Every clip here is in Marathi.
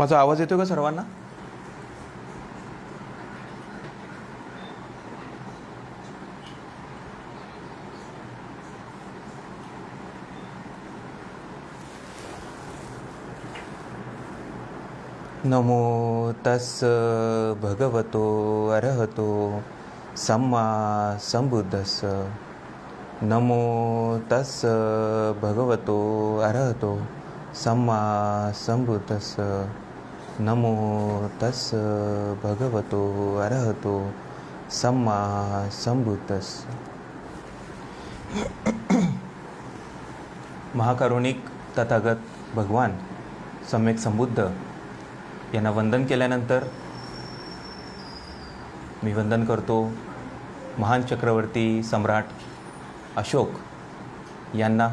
माझा आवाज येतो का सर्वांना? नमो तस् भगवतो अरहतो सम्मा संबुद्धस्स. नमो तस् भगवतो अरहतो सम्मा संबुद्धस्स. नमो तस् भगवतो अरहतो सम्मा संबुद्धस्स. महाकारुणिक तथागत भगवान सम्यक संबुद्ध यांना वंदन केल्यानंतर मी वंदन करतो महान चक्रवर्ती सम्राट अशोक यांना.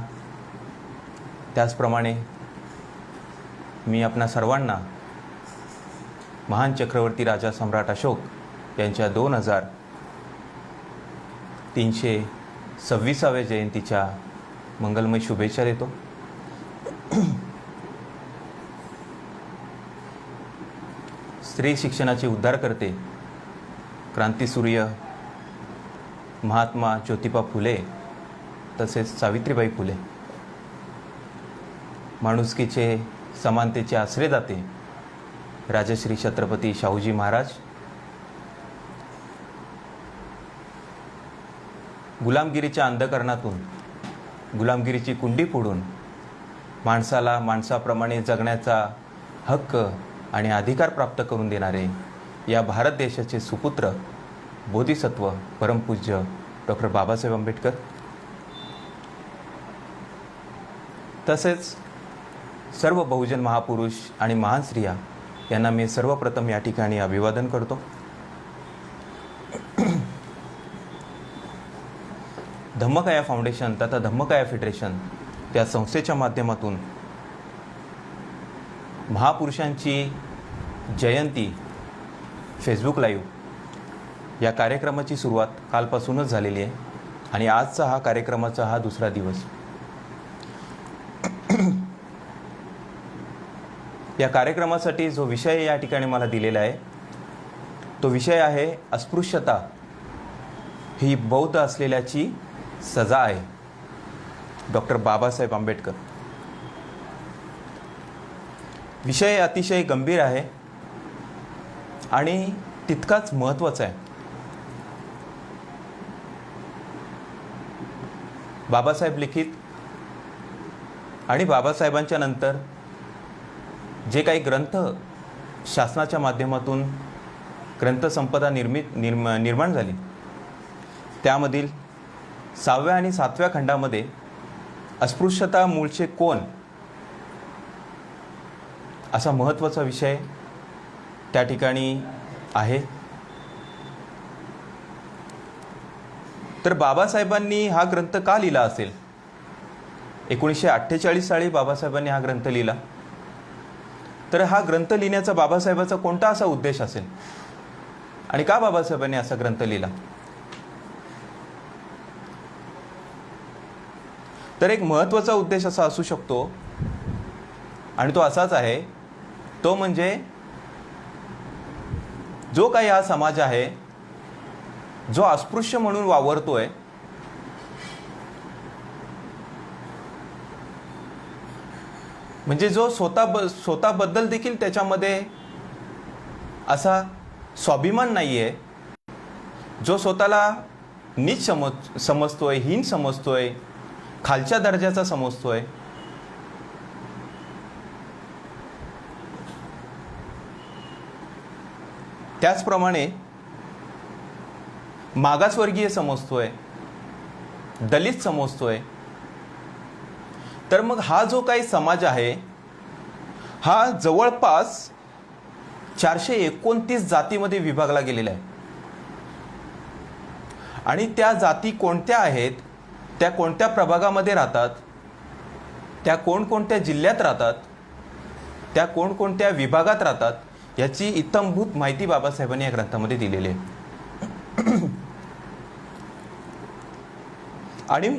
त्याचप्रमाणे मी आपणा सर्वांना महान चक्रवर्ती राजा सम्राट अशोक यांच्या 2326व्या जयंतीच्या मंगलमय शुभेच्छा देतो. स्त्री शिक्षणाचे उद्धार करते क्रांतीसूर्य महात्मा ज्योतिबा फुले तसेच सावित्रीबाई फुले, माणुसकीचे समानतेचे आश्रयदाते राजश्री छत्रपती शाहूजी महाराज, गुलामगिरीच्या अंधकरणातून गुलामगिरीची कुंडी फोडून माणसाला माणसाप्रमाणे जगण्याचा हक्क आणि अधिकार प्राप्त करून देणारे या भारत देशाचे सुपुत्र बोधिसत्व परमपूज्य डॉक्टर बाबासाहेब आंबेडकर, तसेच सर्व बहुजन महापुरुष आणि महान स्त्रिया यांना मी सर्वप्रथम या ठिकाणी अभिवादन करतो. धम्मकाया फाउंडेशन तथा धम्मकाया फेडरेशन त्या संस्थेच्या माध्यमातून महापुरुषांची जयंती फेसबुक लाईव्ह या कार्यक्रमाची सुरुवात कालपासूनच झालेली आहे आणि आजचा हा कार्यक्रमाचा हा दुसरा दिवस. या कार्यक्रमासाठी जो विषय या ठिकाणी मला दिलेला आहे तो विषय आहे अस्पृश्यता ही बौद्ध असलेल्याची सजा आहे. डॉक्टर बाबासाहेब आंबेडकर. विषय अतिशय गंभीर आहे आणि तितकाच महत्त्वाचा आहे. बाबासाहेब लिखित आणि बाबासाहेबांच्या नंतर जे काही ग्रंथ शासनाच्या माध्यमातून ग्रंथसंपदा निर्माण झाली त्यामधील 6व्या आणि 7व्या खंडामध्ये अस्पृश्यता मूळचे कोण असा महत्त्वाचा विषय त्या ठिकाणी आहे. तर बाबासाहेबांनी हा ग्रंथ का लिहिला असेल? 1948 साली बाबासाहेबांनी हा ग्रंथ लिहिला. तर हा ग्रंथ लिहिण्याचा बाबासाहेबांचा कोणता असा उद्देश असेल आणि का बाबासाहेबांनी असा ग्रंथ लिहिला? तर एक महत्त्वाचा उद्देश असा असू शकतो आणि तो असाच आहे, तो म्हणजे जो काही हा समाज आहे जो अस्पृश्य म्हणून वावरतोय, म्हणजे जो स्वतःबद्दल देखील त्याच्यामध्ये असा स्वाभिमान नाही आहे, जो स्वतःला नीच समजतोय, हीन समजतोय, खालच्या दर्जाचा समजतोय, त्याचप्रमाणे मागासवर्गीय समजतोय, दलित समजतोय. तर मग हा जो काही समाज आहे हा जवळपास 429 जातीमध्ये विभागला गेलेला आहे आणि त्या जाती कोणत्या आहेत, त्या कोणत्या प्रभागामध्ये राहतात, त्या कोणकोणत्या जिल्ह्यात राहतात, त्या कोणकोणत्या विभागात राहतात याची इत्थंभूत माहिती बाबासाहेबांनी या ग्रंथामध्ये दिलेली आहे. आणि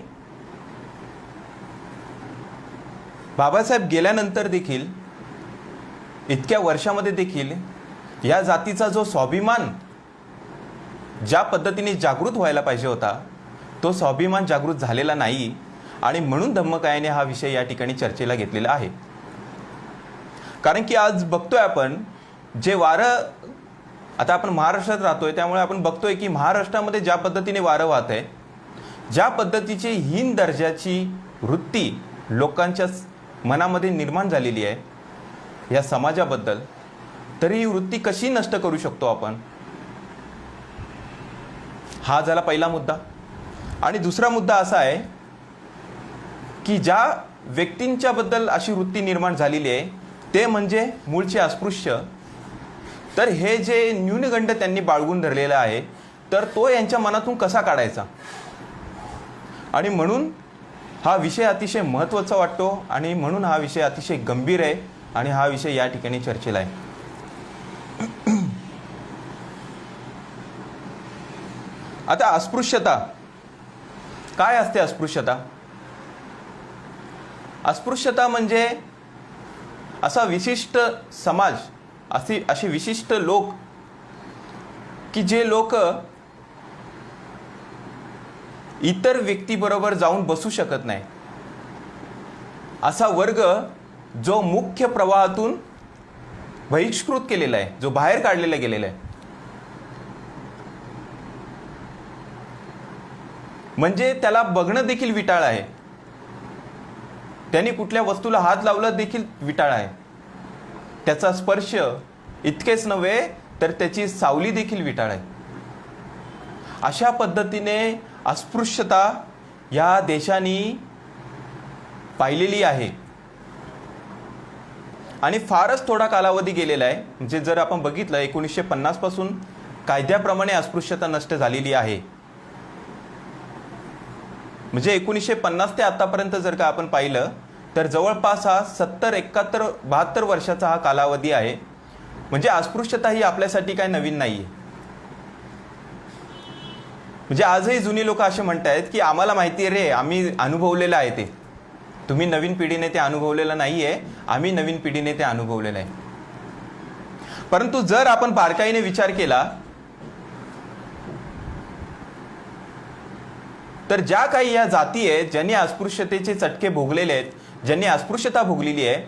बाबासाहेब गेल्यानंतर देखील इतक्या वर्षामध्ये देखील या जातीचा जो स्वाभिमान ज्या पद्धतीने जागृत व्हायला पाहिजे होता तो स्वाभिमान जागृत झालेला नाही आणि म्हणून धम्मकायाने हा विषय या ठिकाणी चर्चेला घेतलेला आहे. कारण की आज बघतोय आपण जे वारं, आता आपण महाराष्ट्रात राहतोय त्यामुळे आपण बघतोय की महाराष्ट्रामध्ये ज्या पद्धतीने वारं वाहत आहे, ज्या पद्धतीची हीन दर्जाची वृत्ती लोकांच्या मनामध्ये निर्माण झालेली आहे या समाजाबद्दल, तरी ही वृत्ती कशी नष्ट करू शकतो आपण, हा झाला पहिला मुद्दा. आणि दुसरा मुद्दा असा आहे की ज्या व्यक्तींच्या बद्दल अशी वृत्ती निर्माण झालेली आहे ते म्हणजे मूळचे अस्पृश्य. तर हे जे न्यूनगंड त्यांनी बाळगून धरलेला आहे तर तो यांच्या मनातून कसा काढायचा, आणि म्हणून हा विषय अतिशय महत्त्वाचा वाटतो आणि म्हणून हा विषय अतिशय गंभीर आहे आणि हा विषय या ठिकाणी चर्चेला आहे. आता अस्पृश्यता काय असते? अस्पृश्यता म्हणजे असा विशिष्ट समाज, असे विशिष्ट लोक की जे लोक इतर व्यक्तीबरोबर जाऊन बसू शकत नाही, असा वर्ग जो मुख्य प्रवाहातून बहिष्कृत केलेला आहे, जो बाहेर काढलेला गेलेला आहे. म्हणजे त्याला बघणं देखील विटाळ आहे, त्यांनी कुठल्या वस्तूला हात लावला देखील विटाळ आहे, त्याचा स्पर्श इतकेच नव्हे तर त्याची सावली देखील विटाळ आहे. अशा पद्धतीने अस्पृश्यता या देशाने पाहिलेली आहे आणि फारच थोडा कालावधी गेलेला आहे. म्हणजे जर आपण बघितलं 1950 पासून कायद्याप्रमाणे अस्पृश्यता नष्ट झालेली आहे. म्हणजे 1950 ते आतापर्यंत जर का आपण पाहिलं तर जवळपास हा 70, 71, 72 वर्षाचा हा कालावधी आहे. म्हणजे अस्पृश्यता ही आपल्यासाठी काही नवीन नाही आहे. म्हणजे आजही जुनी लोक असे म्हणतायत की आम्हाला माहिती आहे रे, आम्ही अनुभवलेलं आहे ते, तुम्ही नवीन पिढीने ते अनुभवलेलं नाही आहे, आम्ही नवीन पिढीने ते अनुभवलेलं आहे. परंतु जर आपण बारकाईने विचार केला तर ज्या काही या जाती आहेत ज्यांनी अस्पृश्यतेचे चटके भोगलेले आहेत, ज्यांनी अस्पृश्यता भोगलेली आहे,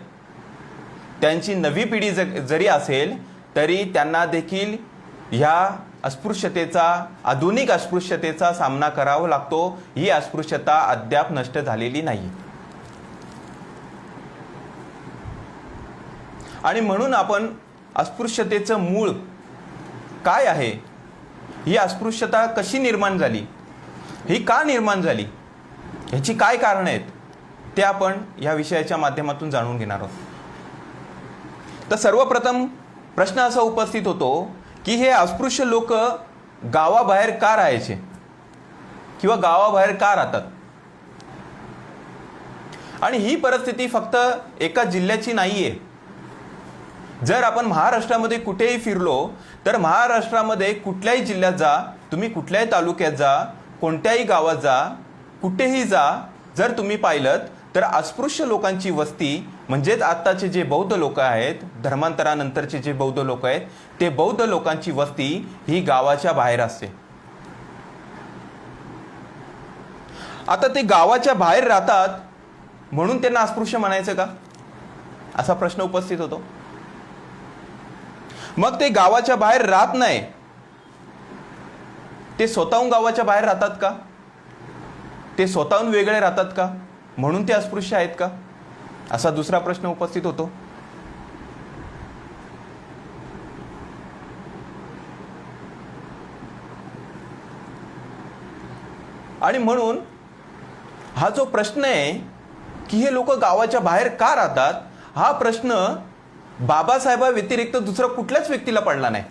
त्यांची नवी पिढी जरी असेल तरी त्यांना देखील ह्या अस्पृश्यतेचा, आधुनिक अस्पृश्यतेचा सामना करावा लागतो. ही अस्पृश्यता अद्याप नष्ट झालेली नाही. आणि म्हणून आपण अस्पृश्यतेचं मूळ काय आहे, ही अस्पृश्यता कशी निर्माण झाली, ही का निर्माण झाली, ह्याची काय कारणं आहेत, ते आपण या विषयाच्या माध्यमातून जाणून घेणार आहोत. तर सर्वप्रथम प्रश्न असा उपस्थित होतो की हे अस्पृश्य लोक गावाबाहेर का राहायचे किंवा गावाबाहेर का राहतात. आणि ही परिस्थिती फक्त एका जिल्ह्याची नाहीये. जर आपण महाराष्ट्रामध्ये कुठेही फिरलो तर महाराष्ट्रामध्ये कुठल्याही जिल्ह्यात जा, तुम्ही कुठल्याही तालुक्यात जा, कोणत्याही गावात जा, कुठेही जा, जर तुम्ही पाहिलं तर अस्पृश्य लोकांची वस्ती, म्हणजेच आत्ताचे जे बौद्ध लोक आहेत, धर्मांतरानंतरचे जे बौद्ध लोक आहेत, ते बौद्ध लोकांची वस्ती ही गावाच्या बाहेर असते. आता ते गावाच्या बाहेर राहतात म्हणून त्यांना अस्पृश्य म्हणायचं का, असा प्रश्न उपस्थित होतो. मग ते गावाच्या बाहेर राहत नाही, ते स्वतःहून गावाच्या बाहेर राहतात का, ते स्वतःहून वेगळे राहतात का, म्हणून ते अस्पृश्य आहेत का, असा दुसरा प्रश्न उपस्थित होतो. आणि म्हणून हा जो प्रश्न आहे की हे लोक गावाच्या बाहेर का राहतात, हा प्रश्न बाबासाहेबा व्यतिरिक्त दुसरा कुठल्याच व्यक्तीला पडला नाही.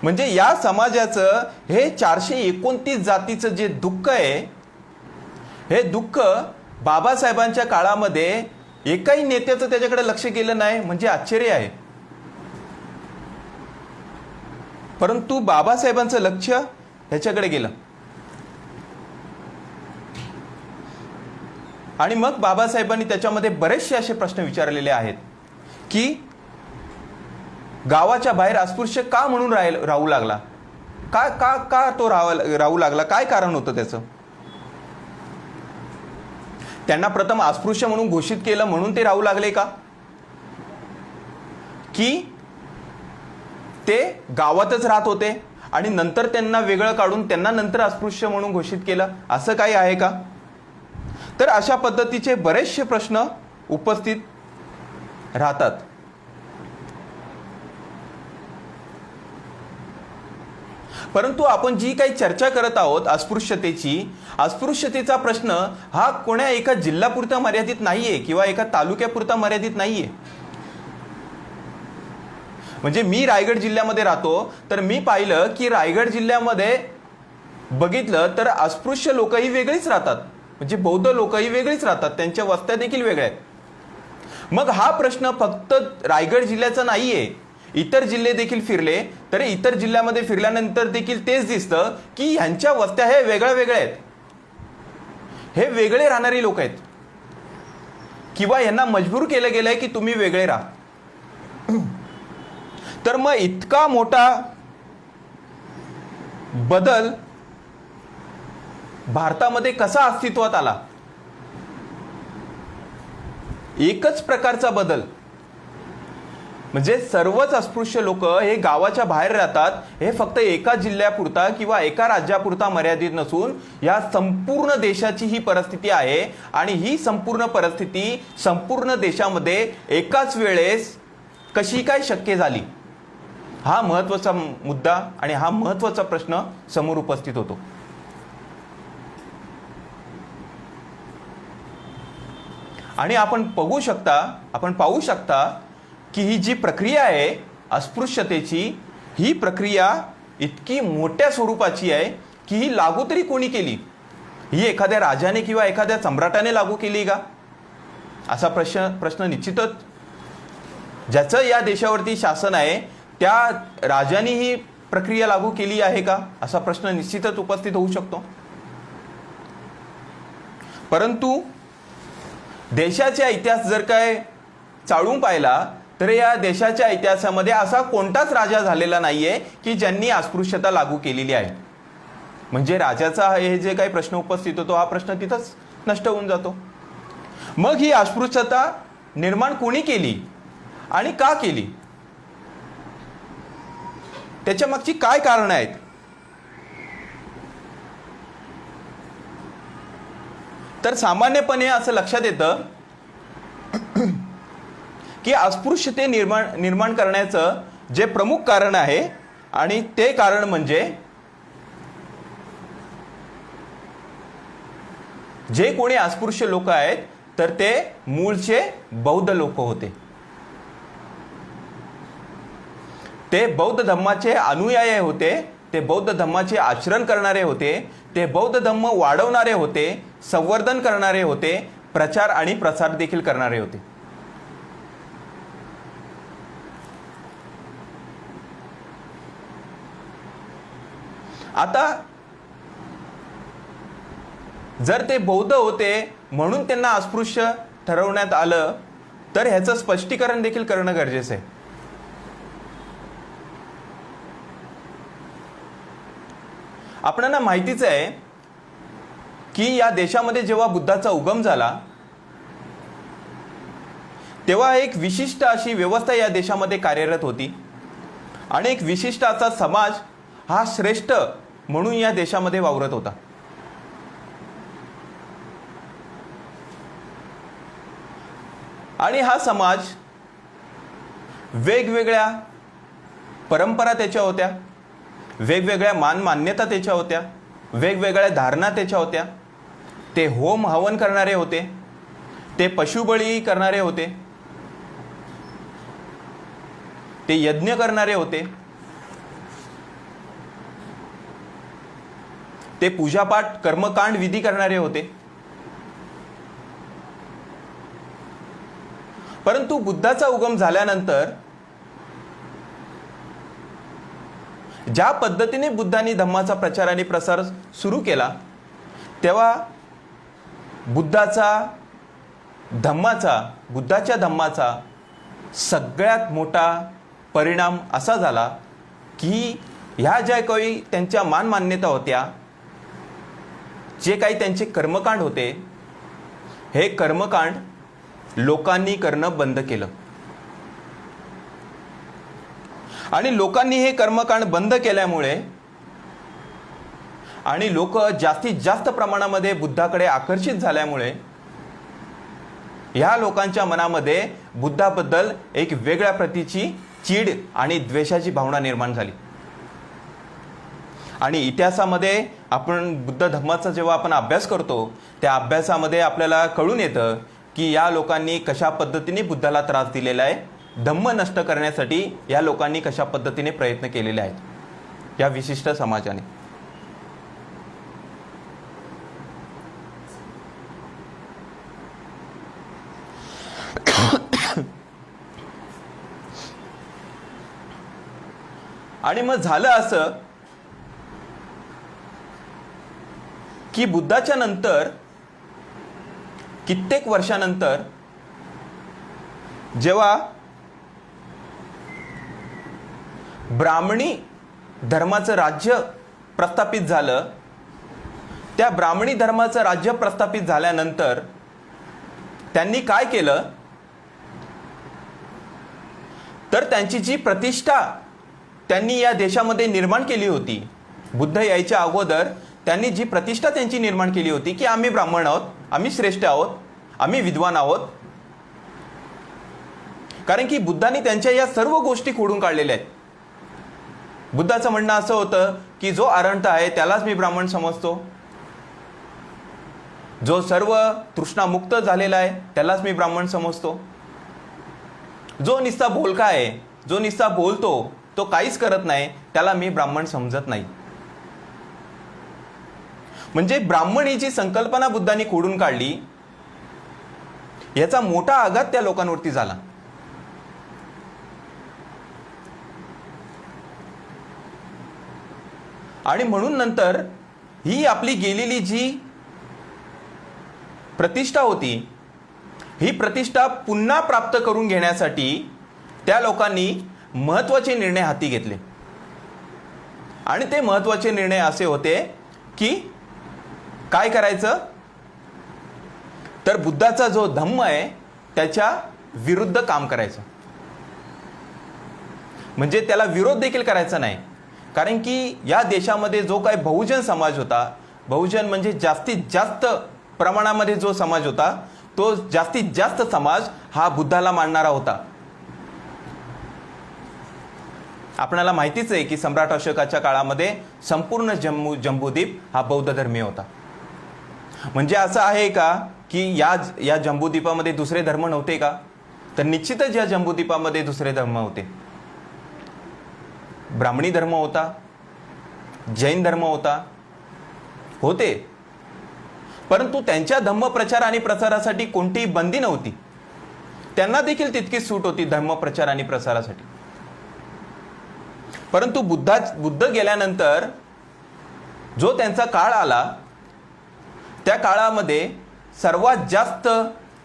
म्हणजे या समाजाचं हे 429 जातीचं जे दुःख आहे, हे दुःख बाबासाहेबांच्या काळामध्ये एकाही नेत्याचं त्याच्याकडे लक्ष गेलं नाही म्हणजे आश्चर्य आहे. परंतु बाबासाहेबांचं लक्ष ह्याच्याकडे गेलं. आणि मग बाबासाहेबांनी त्याच्यामध्ये बरेचसे असे प्रश्न विचारलेले आहेत की गावाच्या बाहेर अस्पृश्य का म्हणून राहू लागला, का का का तो राहू लागला, काय कारण होतं त्याचं. त्यांना प्रथम अस्पृश्य म्हणून घोषित केलं म्हणून ते राहू लागले का, की ते गावातच राहत होते आणि नंतर त्यांना वेगळं काढून त्यांना नंतर अस्पृश्य म्हणून घोषित केलं, असं काही आहे का. तर अशा पद्धतीचे बरेचसे प्रश्न उपस्थित राहतात. परंतु आपण जी काही चर्चा करत आहोत अस्पृश्यतेचा प्रश्न हा कोण्या एका जिल्ह्यापुरता मर्यादित नाहीये किंवा एका तालुक्यापुरता मर्यादित नाहीये. म्हणजे मी रायगड जिल्ह्यामध्ये राहतो, तर मी पाहिलं की रायगड जिल्ह्यामध्ये बघितलं तर अस्पृश्य लोकही वेगळीच राहतात, म्हणजे बौद्ध लोकही वेगळीच राहतात, त्यांच्या वस्त्या देखील वेगळ्या आहेत. मग हा प्रश्न फक्त रायगड जिल्ह्याचा नाहीये, इतर जिल्हे देखील फिरले तर इतर जिल्ह्यामध्ये फिरल्यानंतर देखील तेच दिसतं की ह्यांच्या वस्त्या हे वेगळ्या आहेत, हे वेगळे राहणारी लोक आहेत किंवा यांना मजबूर केलं गेलंय की तुम्ही वेगळे राहा. तर मग इतका मोठा बदल भारतामध्ये कसा अस्तित्वात आला. एकच प्रकारचा बदल, म्हणजे सर्वच अस्पृश्य लोक हे गावाच्या बाहेर राहतात, हे फक्त एका जिल्ह्यापुरता किंवा एका राज्यापुरता मर्यादित नसून या संपूर्ण देशाची ही परिस्थिती आहे. आणि ही संपूर्ण परिस्थिती संपूर्ण देशामध्ये एकाच वेळेस कशी काय शक्य झाली, हा महत्त्वाचा मुद्दा आणि हा महत्त्वाचा प्रश्न समोर उपस्थित होतो. आणि आपण पाहू शकता की ही जी प्रक्रिया आहे अस्पृश्यतेची, ही प्रक्रिया इतकी मोठ्या स्वरूपाची आहे की ही लागू तरी कोणी केली. ही एखाद्या राजाने किंवा एखाद्या सम्राटाने लागू केली का, असा प्रश्न निश्चितच ज्याचं या देशावरती शासन आहे त्या राजाने ही प्रक्रिया लागू केली आहे का, असा प्रश्न निश्चितच उपस्थित होऊ शकतो. परंतु देशाचा इतिहास जर काय चाळून पाहिला तर या देशाच्या इतिहासामध्ये असा कोणताच राजा झालेला नाहीये की ज्यांनी अस्पृश्यता लागू केलेली आहे. म्हणजे राजाचा हे जे काही प्रश्न उपस्थित होतो हा प्रश्न तिथंच नष्ट होऊन जातो. मग ही अस्पृश्यता निर्माण कोणी केली आणि का केली, त्याच्या मागची काय कारणं आहेत. तर सामान्यपणे असं लक्षात येतं की अस्पृश्यते निर्माण करण्याचं जे प्रमुख कारण आहे आणि ते कारण म्हणजे जे कोणी अस्पृश्य लोक आहेत तर ते मूळचे बौद्ध लोक होते. ते बौद्ध धम्माचे अनुयायी होते, ते बौद्ध धम्माचे आचरण करणारे होते, ते बौद्ध धम्म वाढवणारे होते, संवर्धन करणारे होते, प्रचार आणि प्रसार देखील करणारे होते. आता जर ते बौद्ध होते म्हणून त्यांना अस्पृश्य ठरवण्यात आलं तर ह्याचं स्पष्टीकरण देखील करणं गरजेचं आहे. आपणाला माहितीच आहे की या देशामध्ये जेव्हा बुद्धाचा उगम झाला तेव्हा एक विशिष्ट अशी व्यवस्था या देशामध्ये कार्यरत होती आणि एक विशिष्ट असा समाज हा श्रेष्ठ म्हणून या देशामध्ये वावरत होता. आणि हा समाज वेगवेगळ्या परंपरा त्याच्या होत्या, वेगवेगळ्या मान्यता त्याच्या होत्या, वेगवेगळ्या धारणा त्याच्या होत्या. ते होम हवन करणारे होते, ते पशुबळी करणारे होते, ते यज्ञ करणारे होते, ते पूजापाठ कर्मकांड विधी करणारे होते. परंतु बुद्धाचा उगम झाल्यानंतर ज्या पद्धतीने बुद्धांनी धम्माचा प्रचार आणि प्रसार सुरू केला तेव्हा बुद्धाचा धम्माचा, बुद्धाच्या धम्माचा सगळ्यात मोठा परिणाम असा झाला की ह्या ज्या काही त्यांच्या मानमान्यता होत्या, जे काही त्यांचे कर्मकांड होते, हे कर्मकांड लोकांनी करणं बंद केलं. आणि लोकांनी हे कर्मकांड बंद केल्यामुळे आणि लोक जास्तीत जास्त प्रमाणामध्ये बुद्धाकडे आकर्षित झाल्यामुळे ह्या लोकांच्या मनामध्ये बुद्धाबद्दल एक वेगळ्या प्रतीची चीड आणि द्वेषाची भावना निर्माण झाली. आणि इतिहासामध्ये आपण बुद्ध धम्माचा जेव्हा आपण अभ्यास करतो, त्या अभ्यासामध्ये आपल्याला कळून येतं की या लोकांनी कशा पद्धतीने बुद्धाला त्रास दिलेला आहे, धम्म नष्ट करण्यासाठी या लोकांनी कशा पद्धतीने प्रयत्न केलेले आहेत या विशिष्ट समाजाने. आणि मग झालं असं की बुद्धाच्या नंतर कित्येक वर्षानंतर जेव्हा ब्राह्मणी धर्माचं राज्य प्रस्थापित झालं, त्या ब्राह्मणी धर्माचं राज्य प्रस्थापित झाल्यानंतर त्यांनी काय केलं, तर त्यांची जी प्रतिष्ठा त्यांनी या देशामध्ये निर्माण केली होती, बुद्ध यायच्या अगोदर त्यांनी जी प्रतिष्ठा त्यांची निर्माण केली होती की आम्ही ब्राह्मण आहोत, आम्ही श्रेष्ठ आहोत, आम्ही विद्वान आहोत, कारण की बुद्धांनी त्यांच्या या सर्व गोष्टी खोडून काढलेल्या आहेत. बुद्धाचं म्हणणं असं होतं की जो आरंत आहे त्यालाच मी ब्राह्मण समजतो, जो सर्व तृष्णामुक्त झालेला आहे त्यालाच मी ब्राह्मण समजतो, जो निस्ता बोलका आहे, जो निस्ता बोलतो, तो काहीच करत नाही, त्याला मी ब्राह्मण समजत नाही. म्हणजे ब्राह्मण ही जी संकल्पना बुद्धांनी खोडून काढली, याचा मोठा आघात त्या लोकांवरती झाला. आणि म्हणून नंतर ही आपली गेलेली जी प्रतिष्ठा होती, ही प्रतिष्ठा पुन्हा प्राप्त करून घेण्यासाठी त्या लोकांनी महत्त्वाचे निर्णय हाती घेतले. आणि ते महत्त्वाचे निर्णय असे होते की काय करायचं, तर बुद्धाचा जो धम्म आहे त्याच्या विरुद्ध काम करायचं. म्हणजे त्याला विरोध देखील करायचा नाही, कारण की या देशामध्ये जो काही बहुजन समाज होता, बहुजन म्हणजे जास्तीत जास्त प्रमाणामध्ये जो समाज होता, तो जास्तीत जास्त समाज हा बुद्धाला मानणारा होता. आपल्याला माहितीच आहे की सम्राट अशोकाच्या काळामध्ये संपूर्ण जम्बूद्वीप हा बौद्ध धर्मीय होता. म्हणजे असं आहे का की या जम्बूद्वीपामध्ये दुसरे धर्म नव्हते का? तर निश्चितच या जम्बूद्वीपामध्ये दुसरे धर्म होते. ब्राह्मणी धर्म होता, जैन धर्म होते, परंतु त्यांच्या धम्म प्रचार आणि प्रसारासाठी कोणतीही बंदी नव्हती. त्यांना देखील तितकीच सूट होती धर्म प्रचार आणि प्रसारासाठी. परंतु बुद्ध गेल्यानंतर जो त्यांचा काळ आला, त्या काळामध्ये सर्वात जास्त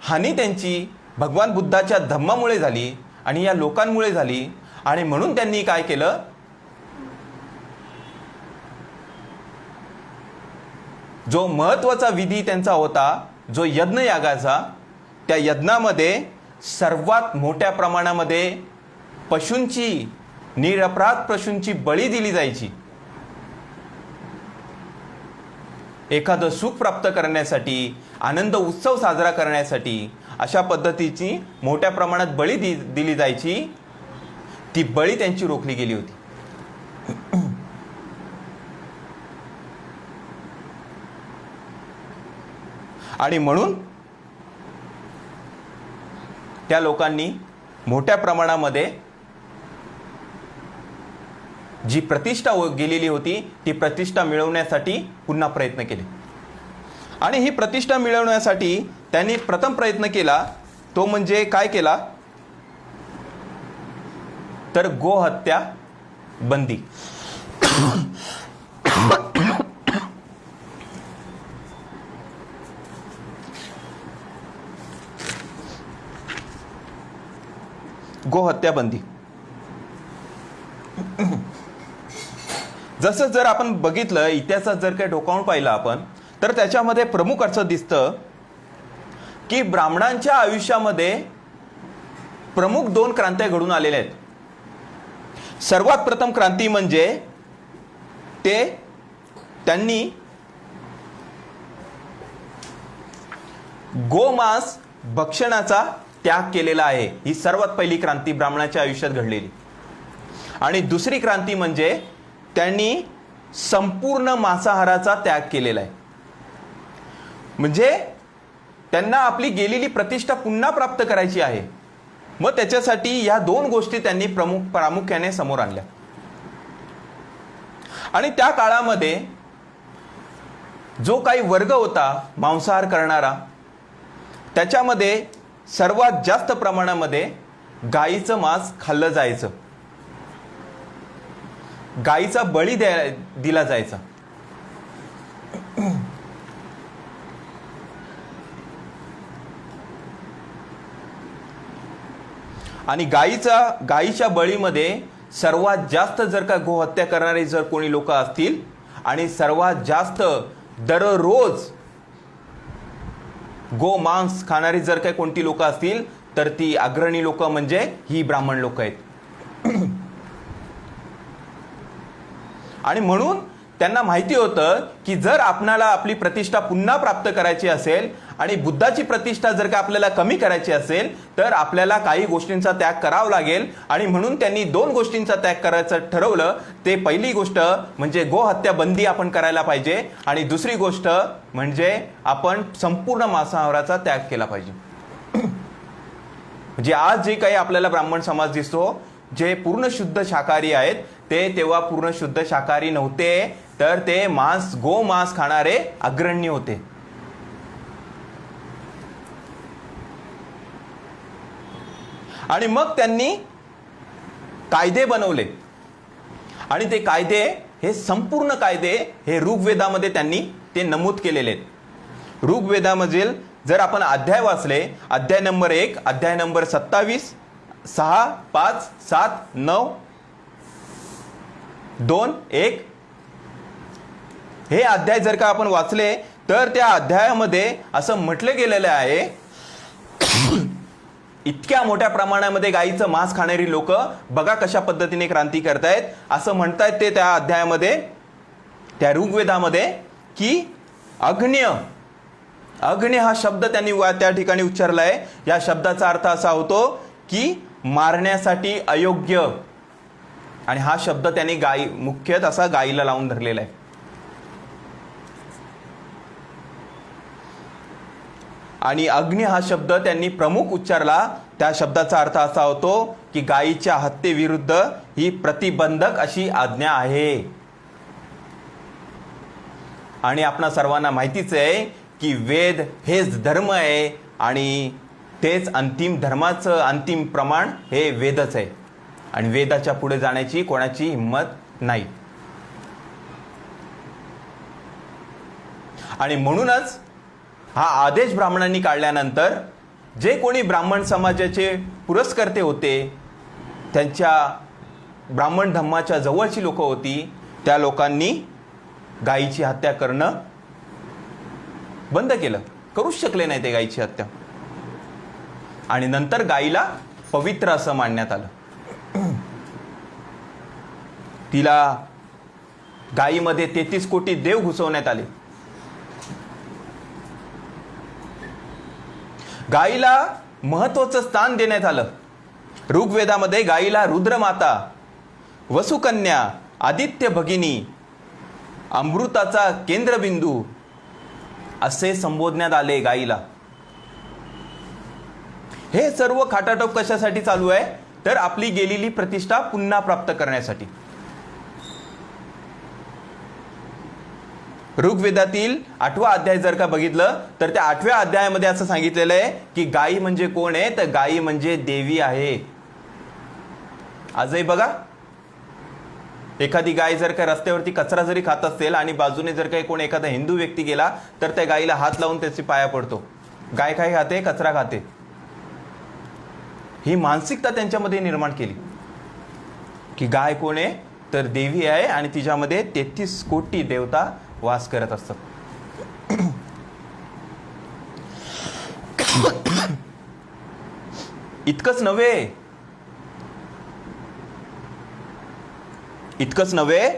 हानी त्यांची भगवान बुद्धाच्या धम्मामुळे झाली आणि या लोकांमुळे झाली. आणि म्हणून त्यांनी काय केलं, जो महत्त्वाचा विधी त्यांचा होता, जो यज्ञ यागाचा, त्या यज्ञामध्ये सर्वात मोठ्या प्रमाणामध्ये पशूंची, निरपराध पशूंची बळी दिली जायची. एखादं सुख प्राप्त करण्यासाठी, आनंद उत्सव साजरा करण्यासाठी अशा पद्धतीची मोठ्या प्रमाणात बळी दिली जायची. ती बळी त्यांची रोखली गेली होती. आणि म्हणून त्या लोकांनी मोठ्या प्रमाणामध्ये जी प्रतिष्ठा गेलेली होती ती प्रतिष्ठा मिळवण्यासाठी पुन्हा प्रयत्न केले. आणि ही प्रतिष्ठा मिळवण्यासाठी त्यांनी प्रथम प्रयत्न केला तो म्हणजे काय केला, तर गोहत्या बंदी. गोहत्या बंदी. जसं जर आपण बघितलं, इतिहासात जर काही डोकावून पाहिलं आपण, तर त्याच्यामध्ये प्रमुख असं दिसतं की ब्राह्मणांच्या आयुष्यामध्ये प्रमुख 2 क्रांत्या घडून आलेल्या आहेत. सर्वात प्रथम क्रांती म्हणजे त्यांनी गोमांस भक्षणाचा त्याग केलेला आहे. ही सर्वात पहिली क्रांती ब्राह्मणाच्या आयुष्यात घडलेली. आणि दुसरी क्रांती म्हणजे त्यांनी संपूर्ण मांसाहाराचा त्याग केलेला आहे. म्हणजे त्यांना आपली गेलेली प्रतिष्ठा पुन्हा प्राप्त करायची आहे. मग त्याच्यासाठी या 2 गोष्टी त्यांनी प्रामुख्याने समोर आणल्या. आणि त्या काळामध्ये जो काही वर्ग होता मांसाहार करणारा, त्याच्यामध्ये सर्वात जास्त प्रमाणामध्ये गायीचं मांस खाल्लं जायचं, गायीचा बळी दिला जायचा. आणि गायीच्या बळीमध्ये सर्वात जास्त जर का गोहत्या करणारे जर कोणी लोक असतील आणि सर्वात जास्त दररोज गोमांस खाणारी जर काही कोणती लोक असतील तर ती अग्रणी लोक म्हणजे ही ब्राह्मण लोक आहेत. आणि म्हणून त्यांना माहिती होतं की जर आपणाला आपली प्रतिष्ठा पुन्हा प्राप्त करायची असेल आणि बुद्धाची प्रतिष्ठा जर का आपल्याला कमी करायची असेल तर आपल्याला काही गोष्टींचा त्याग करावा लागेल. आणि म्हणून त्यांनी 2 गोष्टींचा त्याग करायचं ठरवलं. ते पहिली गोष्ट म्हणजे गोहत्या बंदी आपण करायला पाहिजे आणि दुसरी गोष्ट म्हणजे आपण संपूर्ण मांसाहाराचा त्याग केला पाहिजे. म्हणजे आज जे काही आपल्याला ब्राह्मण समाज दिसतो, जे पूर्ण शुद्ध शाकाहारी आहेत, ते तेव्हा पूर्ण शुद्ध शाकाहारी नव्हते, तर ते गोमांस खाणारे अग्रणी होते. आणि मग त्यांनी कायदे बनवले आणि ते कायदे, हे संपूर्ण कायदे हे ऋग्वेदामध्ये त्यांनी ते नमूद केलेले आहेत. ऋग्वेदामधील जर आपण अध्याय वाचले, अध्याय नंबर 1, अध्याय नंबर 27, 6, 5, 7, 9, 2, 1 हे अध्याय जर का आपण वाचले तर त्या अध्यायामध्ये असं म्हटलं गेलेलं आहे, इतक्या मोठ्या प्रमाणामध्ये गायीचं मांस खाणारी लोक बघा कशा पद्धतीने क्रांती करतायत. असं म्हणतायत ते त्या अध्यायामध्ये, त्या ऋग्वेदामध्ये, की अग्न्य हा शब्द त्यांनी त्या ठिकाणी उच्चारलाय. या शब्दाचा अर्थ असा होतो की मारण्यासाठी अयोग्य. आणि हा शब्द त्यांनी मुख्यतः असा गायीला लावून धरलेला आहे. आणि अग्नी हा शब्द त्यांनी प्रमुख उच्चारला. त्या शब्दाचा अर्थ असा होतो की गायीच्या हत्येविरुद्ध ही प्रतिबंधक अशी आज्ञा आहे. आणि आपणा सर्वांना माहितीच आहे की वेद हेच धर्म आहे आणि तेच अंतिम धर्माचं अंतिम प्रमाण हे वेदच आहे. आणि वेदाच्या पुढे जाण्याची कोणाची हिंमत नाही. आणि म्हणूनच हा आदेश ब्राह्मणांनी काढल्यानंतर जे कोणी ब्राह्मण समाजाचे पुरस्कर्ते होते, त्यांच्या ब्राह्मण धम्माच्या जवळची लोक होती, त्या लोकांनी गायीची हत्या करणं बंद केलं. करूच शकले नाही ते गायीची हत्या. आणि नंतर गायीला पवित्र असं मानण्यात आलं. तिला गायीमध्ये 33 कोटी देव घुसवण्यात आले. गायीला महत्वाचं स्थान देण्यात आलं. ऋग्वेदामध्ये गायीला रुद्रमाता, वसुकन्या, आदित्य भगिनी, अमृताचा केंद्रबिंदू असे संबोधण्यात आले गायीला. हे सर्व खाटाटोप कशासाठी चालू आहे तर आपली गेलेली प्रतिष्ठा पुन्हा प्राप्त करण्यासाठी. ऋग्वेदातील 8वा अध्याय जर का बघितलं तर त्या 8व्या अध्यायामध्ये असं सांगितलेलं आहे की गायी म्हणजे कोण आहे तर गायी म्हणजे देवी आहे. आजही बघा, एखादी गाय जर का रस्त्यावरती कचरा जरी खात असेल आणि बाजूने जर काही कोण एखादा हिंदू व्यक्ती गेला तर त्या गायीला हात लावून त्याची पाया पडतो. गाय काय खाते? कचरा खाते. ही मानसिकता त्यांच्यामध्ये निर्माण केली की गाय कोण आहे तर देवी आहे आणि तिच्यामध्ये 33 कोटी देवता वास करत असतात. इतकंच नव्हे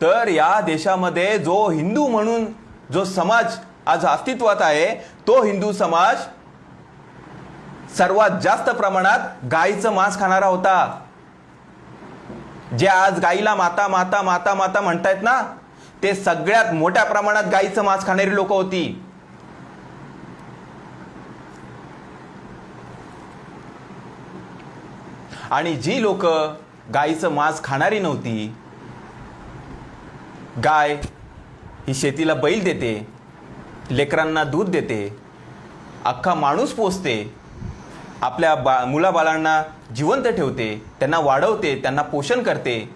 तर या देशामध्ये जो हिंदू म्हणून जो समाज आज अस्तित्वात आहे तो हिंदू समाज सर्वात जास्त प्रमाणात गायीचं मांस खाणारा होता. जे आज गायीला माता माता माता माता म्हणतायत ना, ते सगळ्यात मोठ्या प्रमाणात गायीचं मांस खाणारी लोक होती. आणि जी लोक गायीचं मांस खाणारी नव्हती, गाय ही शेतीला बैल देते, लेकरांना दूध देते, अख्खा माणूस पोसते, आपल्या मुलाबाळांना जिवंत ठेवते, त्यांना वाढवते, त्यांना पोषण करते,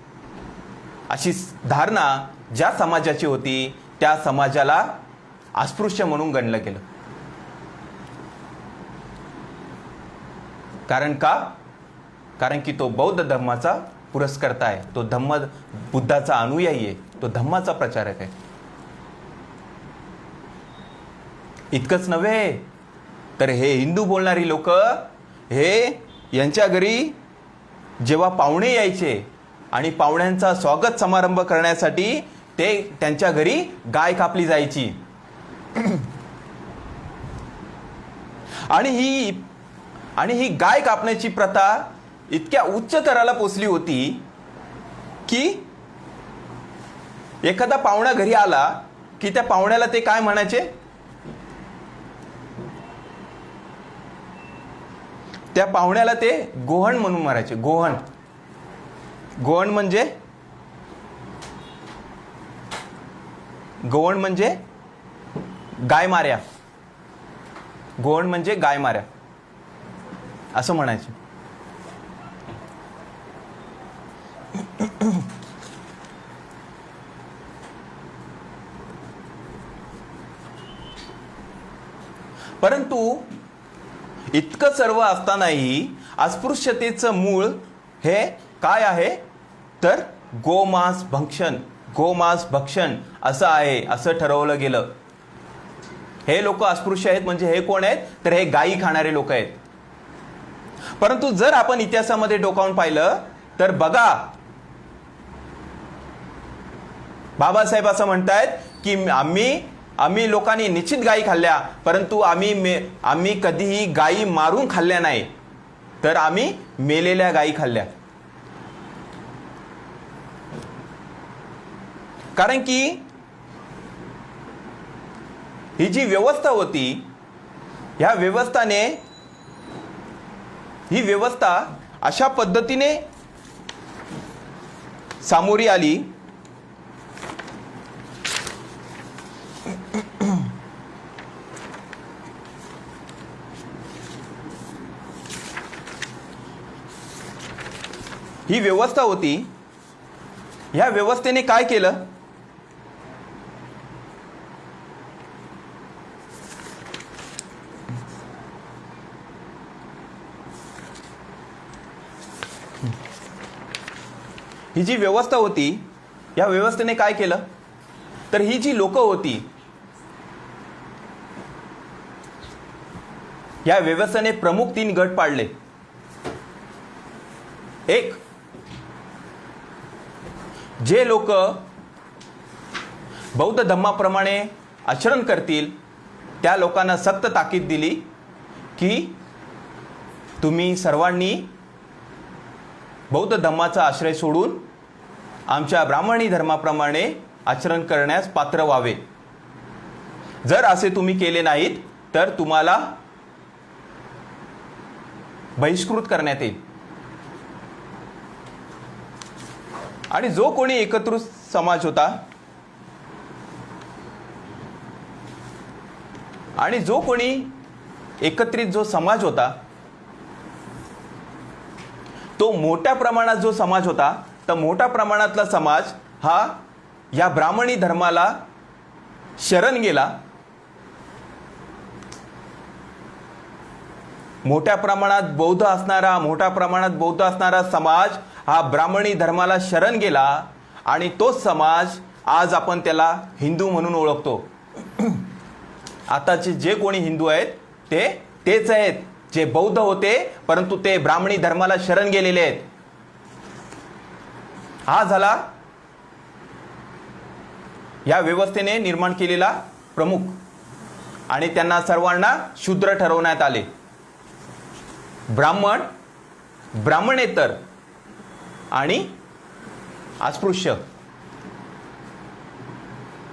अशी धारणा ज्या समाजाची होती त्या समाजाला अस्पृश्य म्हणून गणलं गेलं. कारण की तो बौद्ध धर्माचा पुरस्कर्ता आहे, तो बुद्धाचा अनुयायी आहे, तो धम्माचा प्रचारक आहे. इतकंच नव्हे तर हे हिंदू बोलणारी लोक यांच्या घरी जेव्हा पाहुणे यायचे आणि पाहुण्यांचा स्वागत समारंभ करण्यासाठी त्यांच्या घरी गाय कापली जायची. आणि ही गाय कापण्याची प्रथा इतक्या उच्च थराला पोचली होती की एखादा पाहुणा घरी आला की त्या पाहुण्याला ते काय म्हणायचे, त्या पाहुण्याला ते गोहण म्हणून मारायचे. गोहण म्हणजे गाय मार्या. गोहण म्हणजे गाय मार्या असं म्हणायचे. परंतु इतकं सर्व असतानाही अस्पृश्यतेचं मूळ हे काय आहे तर गोमांस भक्षण असं आहे, असं ठरवलं गेलं. हे लोक अस्पृश्य आहेत म्हणजे हे कोण आहेत तर हे गायी खाणारे लोक आहेत. परंतु जर आपण इतिहासामध्ये डोकावून पाहिलं तर बघा, बाबासाहेब असं म्हणतायत की आम्ही लोकांनी निश्चित गायी खाल्ल्या, परंतु आम्ही कधीही गायी मारून खाल्ल्या नाही, तर आम्ही मेलेल्या गायी खाल्ल्या. कारण की ही जी व्यवस्था होती, ही व्यवस्था अशा पद्धतीने सामोरी आली ही व्यवस्था होती. ह्या व्यवस्थेने काय केलं, ही जी व्यवस्था होती या व्यवस्थेने काय केलं तर ही जी लोक होती, या व्यवस्थेने प्रमुख 3 गट पाडले. एक, जे लोक बौद्ध धम्माप्रमाणे आचरण करतील त्या लोकांना सक्त ताकीद दिली की तुम्ही सर्वांनी बौद्ध धम्माचा आश्रय सोडून आमच्या ब्राह्मणी धर्माप्रमाणे आचरण करण्यास पात्र व्हावे. जर असे तुम्ही केले नाहीत तर तुम्हाला बहिष्कृत करण्यात येईल. आणि जो कोणी एकत्रित समाज होता जो समाज होता तो मोठ्या प्रमाणात जो समाज होता, तर मोठ्या प्रमाणातला समाज हा या ब्राह्मणी धर्माला शरण गेला. मोठ्या प्रमाणात बौद्ध असणारा समाज हा ब्राह्मणी धर्माला शरण गेला आणि तोच समाज आज आपण त्याला हिंदू म्हणून ओळखतो. आताचे जे कोणी हिंदू आहेत तेच आहेत जे बौद्ध होते, परंतु ते ब्राह्मणी धर्माला शरण गेलेले आहेत. हा झाला या व्यवस्थेने निर्माण केलेला प्रमुख, आणि त्यांना सर्वांना शूद्र ठरवण्यात आले. ब्राह्मणेतर आणि अस्पृश्य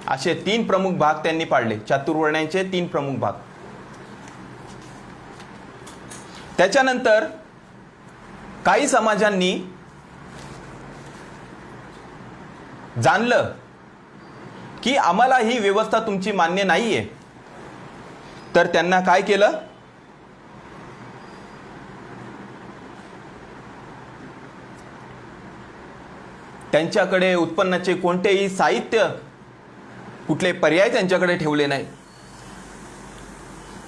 असे 3 प्रमुख भाग त्यांनी पाडले. चातुर्वर्ण्यांचे 3 प्रमुख भाग. त्याच्यानंतर काही समाजांनी जाणलं की आम्हाला ही व्यवस्था तुमची मान्य नाहीये, तर त्यांना काय केलं, त्यांच्याकडे उत्पन्नाचे कोणतेही साहित्य, कुठले पर्याय त्यांच्याकडे ठेवले नाही.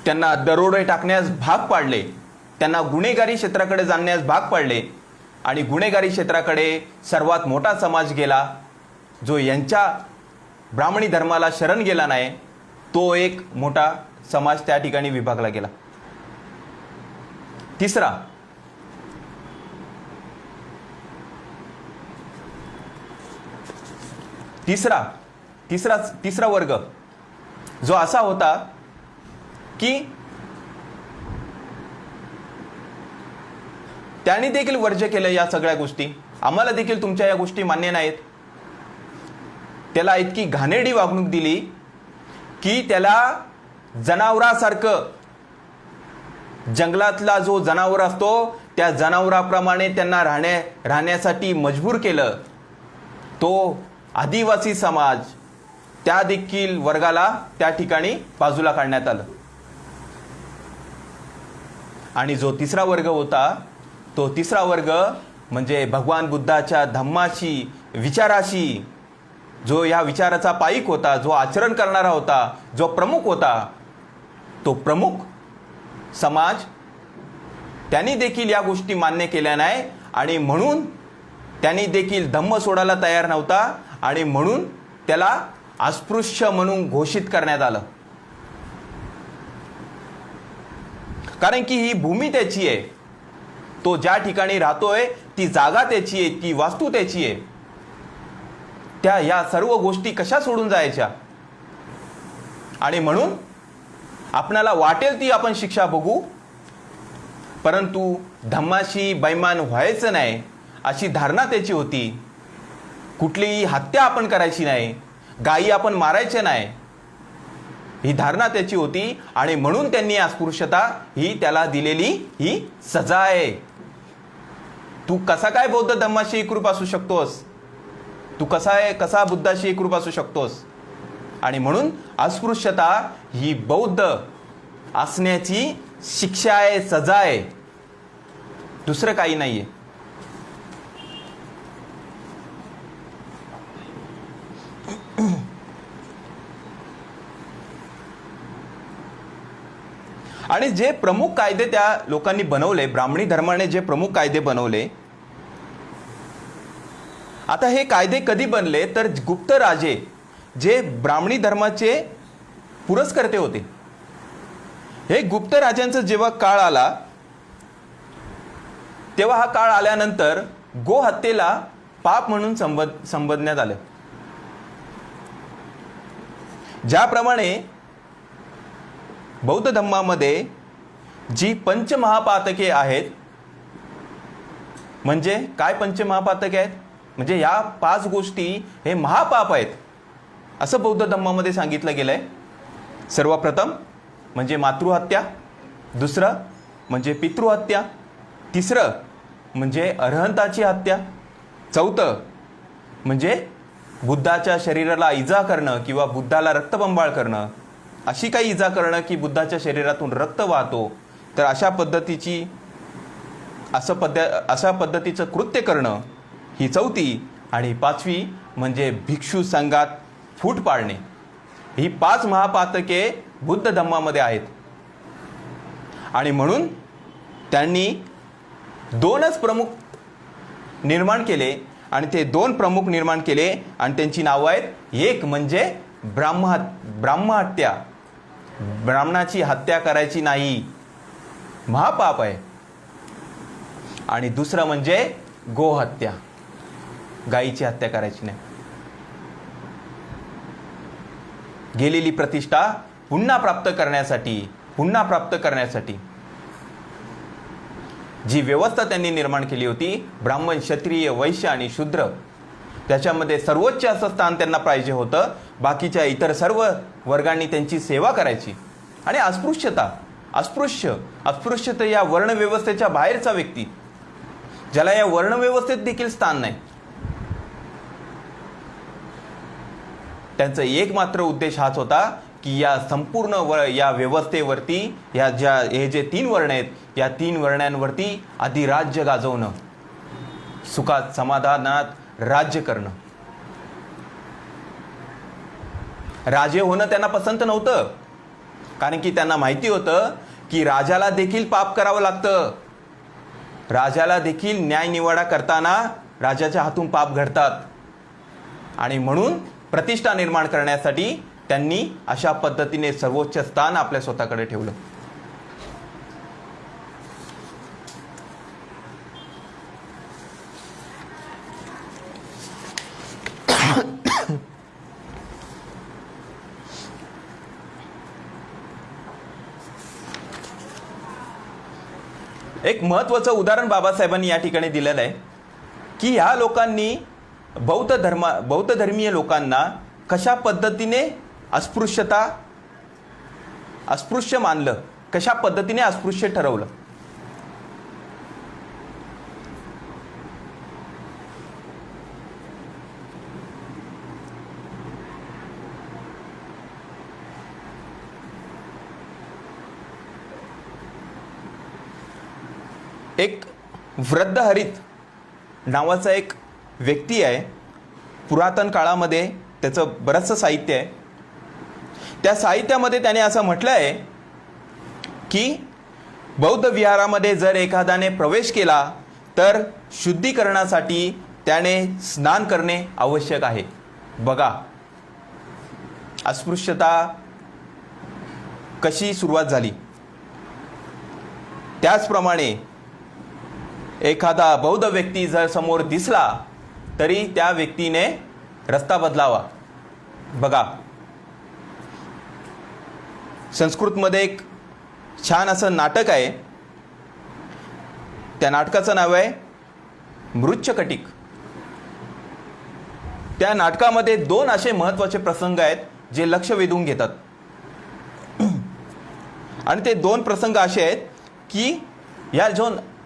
त्यांना दरोडे टाकण्यास भाग पाडले, त्यांना गुन्हेगारी क्षेत्राकडे जाण्यास भाग पाडले. आणि गुन्हेगारी क्षेत्राकडे सर्वात मोठा समाज गेला जो यांच्या ब्राह्मणी धर्माला शरण गेला नाही. तो एक मोठा समाज त्या ठिकाणी विभागला गेला. तिसरा वर्ग जो असा होता की त्यांनी देखील वर्ज्य केलं या सगळ्या गोष्टी. आम्हाला देखील तुमच्या या गोष्टी मान्य नाहीत. त्याला इतकी घाणेरडी वागणूक दिली की त्याला जनावरासारखं, जंगलातला जो जनावर असतो त्या जनावराप्रमाणे त्यांना राहण्यासाठी मजबूर केलं. तो आदिवासी समाज त्या देखील वर्गाला त्या ठिकाणी बाजूला काढण्यात आलं. आणि जो तिसरा वर्ग होता, तो तिसरा वर्ग म्हणजे भगवान बुद्धाच्या धम्माशी, विचाराशी, जो या विचाराचा पाईक होता, जो आचरण करणारा होता, जो प्रमुख होता, तो प्रमुख समाज त्यांनी देखील या गोष्टी मान्य केल्या नाही. आणि म्हणून त्यांनी देखील धम्म सोडायला तयार नव्हता, आणि म्हणून त्याला अस्पृश्य म्हणून घोषित करण्यात आलं. कारण की ही भूमी त्याची आहे, तो ज्या ठिकाणी राहतोय ती जागा त्याची आहे, ती वास्तू त्याची आहे. या सर्व गोष्टी कशा सोडून जायच्या. आणि म्हणून आपणाला वाटेल ती आपण शिक्षा बघू, परंतु धम्माशी बैमान व्हायचं नाही अशी धारणा त्याची होती. कुठलीही हत्या आपण करायची नाही, गायी आपण मारायचे नाही, ही धारणा त्याची होती. आणि म्हणून त्यांनी अस्पृश्यता ही त्याला दिलेली ही सजा आहे. तू कसा काय बौद्ध धम्माशी एकरूप असू शकतोस, तू कसा बुद्धाशी एकरूप असू शकतोस. आणि म्हणून अस्पृश्यता ही बौद्ध असण्याची शिक्षा आहे, सजा आहे, दुसरं काही नाहीये. आणि जे प्रमुख कायदे त्या लोकांनी बनवले, ब्राह्मणी धर्माने जे प्रमुख कायदे बनवले, आता हे कायदे कधी बनले तर गुप्त राजे जे ब्राह्मणी धर्माचे पुरस्कर्ते होते, हे गुप्त राजांचा जेव्हा काळ आला तेव्हा हा काळ आल्यानंतर गोहत्येला पाप म्हणून संबोधण्यात आले. ज्याप्रमाणे बौद्ध धम्मामध्ये जी पंचमहापातके आहेत, म्हणजे काय पंचमहापातके आहेत, म्हणजे या 5 गोष्टी हे महापाप आहेत असं बौद्ध धम्मामध्ये सांगितलं गेलंय. सर्वप्रथम म्हणजे मातृहत्या, दुसरं म्हणजे पितृहत्या, तिसरं म्हणजे अरहंताची हत्या, चौथं म्हणजे बुद्धाच्या शरीराला इजा करणं किंवा बुद्धाला रक्तबंबाळ करणं, अशी काही इजा करणं की बुद्धाच्या शरीरातून रक्त वाहतो, तर अशा पद्धतीचं कृत्य करणं ही चौथी. आणि 5वी म्हणजे भिक्षू संघात फूट पाडणे. ही 5 महापातके बुद्ध धम्मामध्ये आहेत. आणि म्हणून त्यांनी दोनच प्रमुख निर्माण केले आणि ते दोन प्रमुख निर्माण केले आणि त्यांची नावं आहेत, एक म्हणजे ब्राह्महत्या, ब्राह्मणाची हत्या करायची नाही, महापाप आहे, आणि दुसरं म्हणजे गोहत्या, गायीची हत्या करायची नाही. गेलेली प्रतिष्ठा पुन्हा प्राप्त करण्यासाठी जी व्यवस्था त्यांनी निर्माण केली होती, ब्राह्मण, क्षत्रिय, वैश्य आणि शूद्र, त्याच्यामध्ये सर्वोच्च असं स्थान त्यांना पाहिजे होतं. बाकीच्या इतर सर्व वर्गांनी त्यांची सेवा करायची. आणि अस्पृश्य तर या वर्णव्यवस्थेच्या बाहेरचा व्यक्ती, ज्याला या वर्णव्यवस्थेत देखील स्थान नाही, त्यांचा एकमात्र उद्देश हाच होता की या संपूर्ण या व्यवस्थेवरती हे जे 3 वर्ण आहेत, या 3 वर्णांवरती अधिराज्य गाजवणं, सुखात समाधानात राज्य करणं. राजे होणं त्यांना पसंत नव्हतं, कारण की त्यांना माहिती होतं की राजाला देखील पाप करावं लागतं. राजाला देखील न्यायनिवाडा करताना राजाच्या हातून पाप घडतात. आणि म्हणून प्रतिष्ठा निर्माण करण्यासाठी त्यांनी अशा पद्धतीने सर्वोच्च स्थान आपल्या स्वतःकडे ठेवलं. एक महत्त्वाचं उदाहरण बाबासाहेबांनी या ठिकाणी दिलेलं आहे की ह्या लोकांनी बौद्ध धर्मीय लोकांना कशा पद्धतीने अस्पृश्य मानलं, कशा पद्धतीने अस्पृश्य ठरवलं. एक वृद्धहरित नावाचा एक व्यक्ती आहे. पुरातन काळामध्ये त्याचं बरंचसं साहित्य आहे. त्या साहित्यामध्ये त्याने असं म्हटलं आहे की बौद्ध विहारामध्ये जर एखाद्याने प्रवेश केला तर शुद्धीकरणासाठी त्याने स्नान करणे आवश्यक आहे. बघा, अस्पृश्यता कशी सुरुवात झाली. त्याचप्रमाणे एखादा बौद्ध व्यक्ती जर समोर दिसला तरी त्या व्यक्तीने रस्ता बदलावा. बघा, संस्कृतमध्ये एक छान असं नाटक आहे. त्या नाटकाचं नाव आहे मृच्छकटिक. त्या नाटकामध्ये 2 असे महत्त्वाचे प्रसंग आहेत जे लक्ष वेधून घेतात. आणि ते 2 प्रसंग असे आहेत की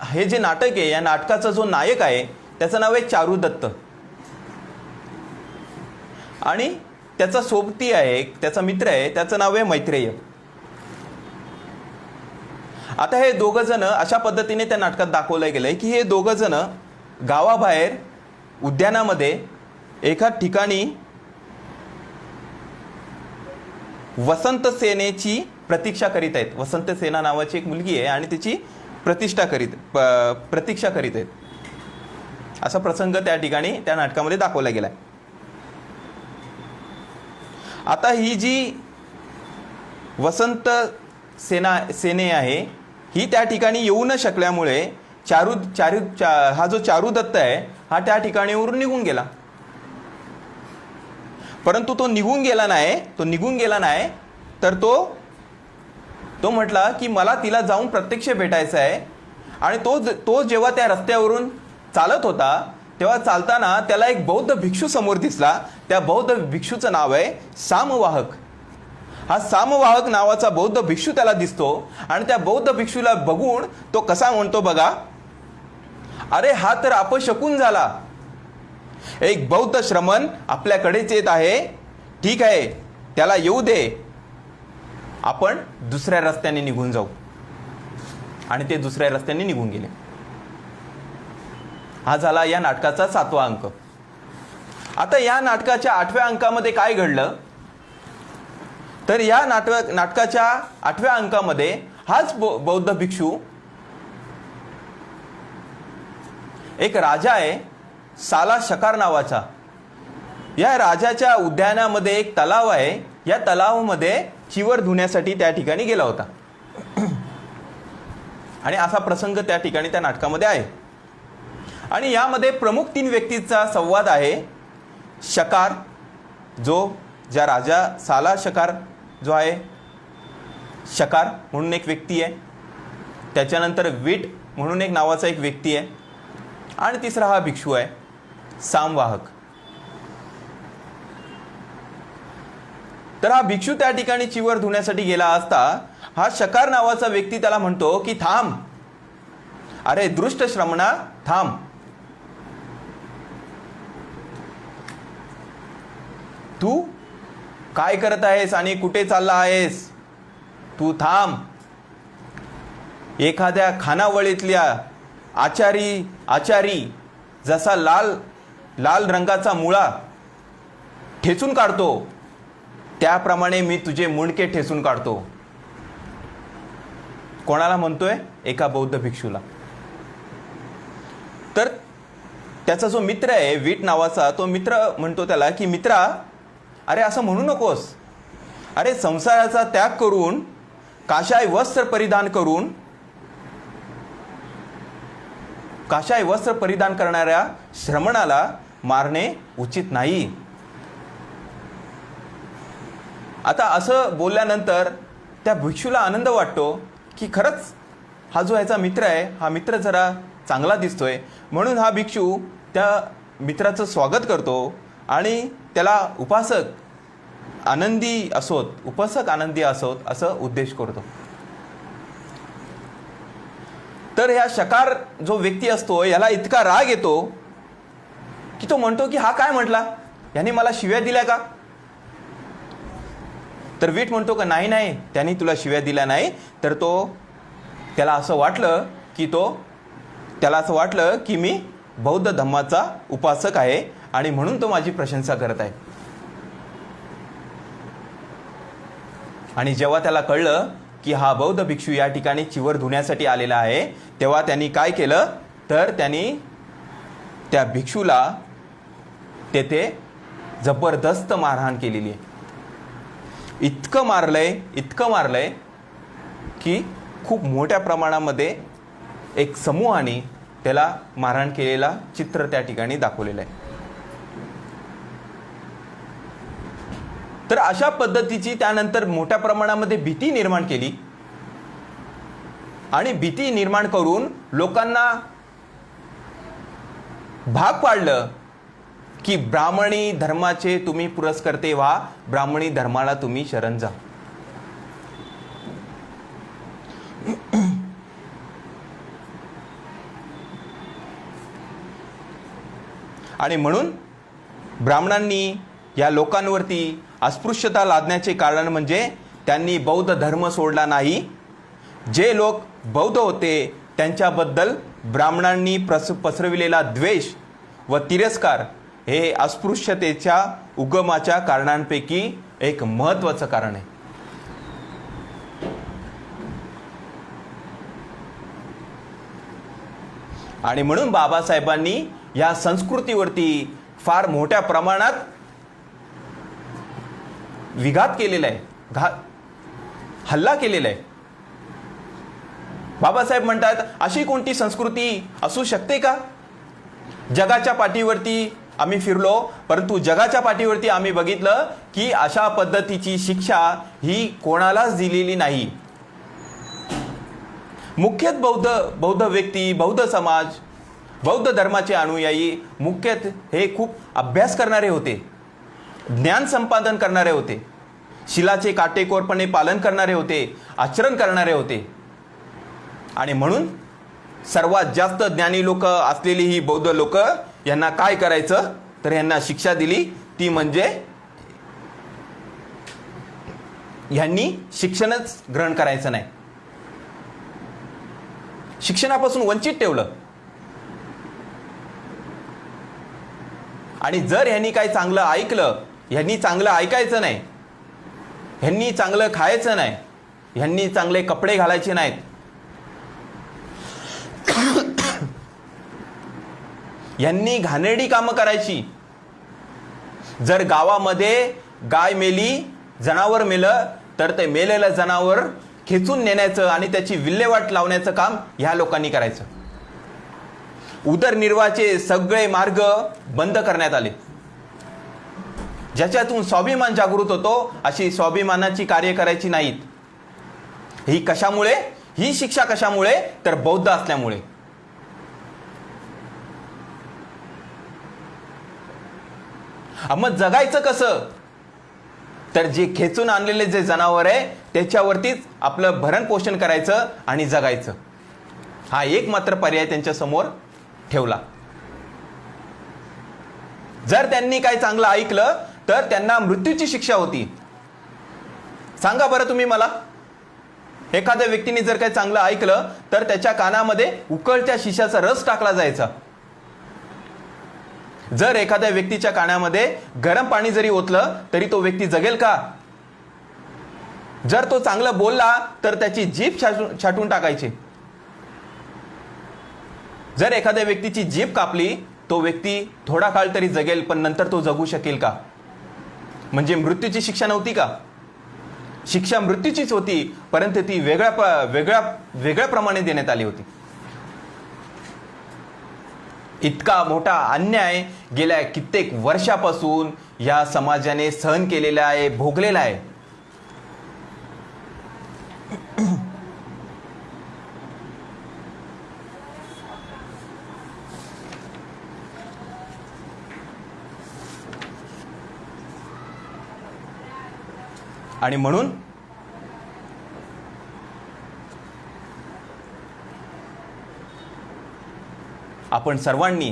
हे जे नाटक आहे, या नाटकाचा जो नायक आहे त्याचं नाव आहे चारुदत्त आणि त्याचा सोबती आहे, त्याचा मित्र आहे, त्याचं नाव आहे मैत्रेय. आता हे दोघं जण अशा पद्धतीने त्या नाटकात दाखवलं गेलंय की हे दोघं जण गावाबाहेर उद्यानामध्ये एका ठिकाणी वसंत सेनेची प्रतीक्षा करीत आहेत. वसंत सेना नावाची एक मुलगी आहे आणि तिची प्रतीक्षा करीत आहेत. असा प्रसंग त्या ठिकाणी त्या नाटकामध्ये दाखवला गेलाय. आता ही जी वसंत सेने आहे ही त्या ठिकाणी येऊ न शकल्यामुळे हा जो चारुदत्त आहे हा त्या ठिकाणीवरून निघून गेला. परंतु तो निघून गेला नाही तर तो म्हटला की मला तिला जाऊन प्रत्यक्ष भेटायचं आहे. आणि तो जेव्हा त्या रस्त्यावरून चालत होता तेव्हा चालताना त्याला एक बौद्ध भिक्षू समोर दिसला. त्या बौद्ध भिक्षूचं नाव आहे सामवाहक. हा सामवाहक नावाचा बौद्ध भिक्षू त्याला दिसतो आणि त्या बौद्ध भिक्षूला बघून तो कसा म्हणतो, बघा, अरे हा तर अपशकुन झाला. एक बौद्ध श्रमण आपल्याकडेच येत आहे, ठीक आहे, त्याला येऊ दे, आपण दुसऱ्या रस्त्याने निघून जाऊ. आणि ते दुसऱ्या रस्त्याने निघून गेले. हा झाला या नाटकाचा 7वा अंक. आता या नाटकाच्या 8व्या अंकामध्ये काय घडलं तर या नाटकाच्या 8व्या अंकामध्ये हाच बौद्ध भिक्षू एक राजा आहे साला शकार नावाचा. या राजाच्या उद्यानामध्ये एक तलाव आहे. या तलावामध्ये चिवर धुण्यासाठी त्या ठिकाणी गेला होता. आणि असा प्रसंग त्या ठिकाणी त्या नाटकामध्ये आहे. आणि यामध्ये प्रमुख 3 व्यक्तींचा संवाद आहे. शकार, ज्या राजा साला शकार जो आहे, शकार म्हणून एक व्यक्ती आहे. त्याच्यानंतर वीट म्हणून एक नावाचा एक व्यक्ती आहे. आणि तिसरा हा भिक्षू आहे, सामवाहक. तर हा भिक्षू त्या ठिकाणी चिवर धुण्यासाठी गेला असता हा शकार नावाचा व्यक्ती त्याला म्हणतो की थांब, अरे दृष्ट श्रमणा थांब, तू काय करत आहेस आणि कुठे चालला आहेस, तू थांब. एखाद्या खानावळीतल्या आचारी जसा लाल रंगाचा मुळा ठेचून काढतो त्याप्रमाणे मी तुझे मुंडके ठेचून काढतो. कोणाला म्हणतोय? एका बौद्ध भिक्षूला. तर त्याचा जो मित्र आहे वीट नावाचा, तो मित्र म्हणतो त्याला की मित्रा, अरे असं म्हणू नकोस. अरे संसाराचा त्याग करून काशाय वस्त्र परिधान करणाऱ्या श्रमणाला मारणे उचित नाही. आता असं बोलल्यानंतर त्या भिक्षूला आनंद वाटतो की खरंच हा जो ह्याचा मित्र आहे, हा मित्र जरा चांगला दिसतोय. म्हणून हा भिक्षू त्या मित्राचं स्वागत करतो आणि त्याला उपासक आनंदी असोत असं उद्देश करतो. तर ह्या शकार जो व्यक्ती असतो याला इतका राग येतो की तो म्हणतो की हा काय म्हटला, याने मला शिव्या दिल्या का? तर वीट म्हणतो का नाही, त्यांनी तुला शिव्या दिल्या नाही. तर त्याला असं वाटलं की मी बौद्ध धम्माचा उपासक आहे आणि म्हणून तो माझी प्रशंसा करत आहे. आणि जेव्हा त्याला कळलं की हा बौद्ध भिक्षू या ठिकाणी चिवर धुण्यासाठी आलेला आहे, तेव्हा त्यांनी काय केलं, तर त्यांनी त्या भिक्षूला तेथे जबरदस्त मारहाण केलेली आहे. इतकं मारलंय की खूप मोठ्या प्रमाणामध्ये एक समूहाने त्याला मारहाण केलेला चित्र त्या ठिकाणी दाखवलेलं आहे. तर अशा पद्धतीची त्यानंतर मोठ्या प्रमाणामध्ये भीती निर्माण केली आणि भीती निर्माण करून लोकांना भाग पाडलं की ब्राह्मणी धर्माचे तुम्ही पुरस्कर्ते व्हा, ब्राह्मणी धर्माला तुम्ही शरण जा. आणि म्हणून ब्राह्मणांनी या लोकांवरती अस्पृश्यता लादण्याचे कारण म्हणजे त्यांनी बौद्ध धर्म सोडला नाही. जे लोक बौद्ध होते त्यांच्याबद्दल ब्राह्मणांनी पसरविलेला द्वेष व तिरस्कार हे अस्पृश्यतेच्या उगमाच्या कारणांपैकी एक महत्त्वाचं कारण आहे. आणि म्हणून बाबासाहेबांनी या संस्कृतीवरती फार मोठ्या प्रमाणात विघात केलेला आहे, हल्ला केलेला आहे. बाबासाहेब म्हणतात अशी कोणती संस्कृती असू शकते का? जगाच्या पाठीवरती आम्ही फिरलो, परंतु जगाच्या पाठीवरती आम्ही बघितलं की अशा पद्धतीची शिक्षा ही कोणालाच दिलेली नाही. मुख्यतः बौद्ध व्यक्ती, बौद्ध समाज, बौद्ध धर्माचे अनुयायी मुख्यतः हे खूप अभ्यास करणारे होते, ज्ञान संपादन करणारे होते, शिलाचे काटेकोरपणे पालन करणारे होते, आचरण करणारे होते. आणि म्हणून सर्वात जास्त ज्ञानी लोक असलेली ही बौद्ध लोक यांना काय करायचं, तर यांना शिक्षा दिली ती म्हणजे यांनी शिक्षणच ग्रहण करायचं नाही, शिक्षणापासून वंचित ठेवलं. आणि जर ह्यांनी काय चांगलं ऐकलं, ह्यांनी चांगलं ऐकायचं नाही, ह्यांनी चांगलं खायचं नाही, ह्यांनी चांगले कपडे घालायचे नाहीत, यांनी घाणेरडी कामं करायची. जर गावामध्ये गाय मेली, जनावर मेलं, तर ते मेलेलं जनावर खेचून नेण्याचं आणि त्याची विल्हेवाट लावण्याचं काम ह्या लोकांनी करायचं. उदरनिर्वाहाचे सगळे मार्ग बंद करण्यात आले. ज्याच्यातून स्वाभिमान जागृत होतो अशी स्वाभिमानाची कार्य करायची नाहीत. ही कशामुळे? ही शिक्षा कशामुळे? तर बौद्ध असल्यामुळे. मग जगायचं कसं? तर जे खेचून आणलेले जे जनावर आहे त्याच्यावरतीच आपलं भरण पोषण करायचं आणि जगायचं. हा एक मात्र पर्याय त्यांच्या समोर ठेवला. जर त्यांनी काय चांगलं ऐकलं तर त्यांना मृत्यूची शिक्षा होती. सांगा बरं तुम्ही मला, एखाद्या व्यक्तीने जर काही चांगलं ऐकलं तर त्याच्या कानामध्ये उकळत्या शिशाचा रस टाकला जायचा. जर एखाद्या व्यक्तीच्या कानामध्ये गरम पाणी जरी ओतलं तरी तो व्यक्ती जगेल का? जर तो चांगलं बोलला तर त्याची जीभ छाटून टाकायची. जर एखाद्या व्यक्तीची जीभ कापली तो व्यक्ती थोडा काळ तरी जगेल, पण नंतर तो जगू शकेल का? म्हणजे मृत्यूची शिक्षा नव्हती का? शिक्षा मृत्यूचीच होती, परंतु ती वेगळ्या प्रमाणे देण्यात आली होती. इतका मोठा अन्याय गेल्या कित्येक वर्षापासून या समाजाने सहन केलेला आहे, भोगलेला आहे. आणि म्हणून आपण सर्वांनी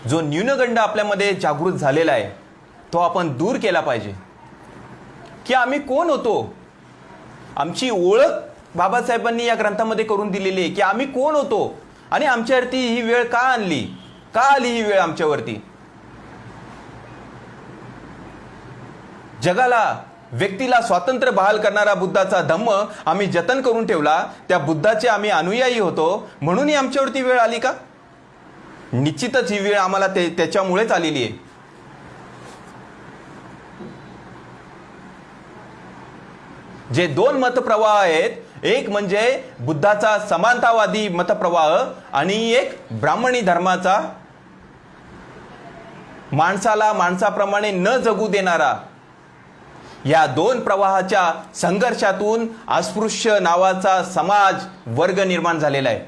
जो न्यूनगंड आपल्यामध्ये जागृत झालेला आहे तो आपण दूर केला पाहिजे. की आम्ही कोण होतो, आमची ओळख बाबासाहेबांनी या ग्रंथामध्ये करून दिलेली आहे की आम्ही कोण होतो आणि आमच्यावरती ही वेळ का आणली, का आली ही वेळ आमच्यावरती. जगाला, व्यक्तीला स्वातंत्र्य बहाल करणारा बुद्धाचा धम्म आम्ही जतन करून ठेवला, त्या बुद्धाचे आम्ही अनुयायी होतो, म्हणून ही आमच्यावरती वेळ आली का? निश्चितच ही वेळ आम्हाला त्याच्यामुळेच आलेली आहे. जे दोन मतप्रवाह आहेत, एक म्हणजे बुद्धाचा समानतावादी मतप्रवाह आणि एक ब्राह्मणी धर्माचा, माणसाला माणसाप्रमाणे न जगू देणारा. या दोन प्रवाहाच्या संघर्षातून अस्पृश्य नावाचा समाज वर्ग निर्माण झालेला आहे.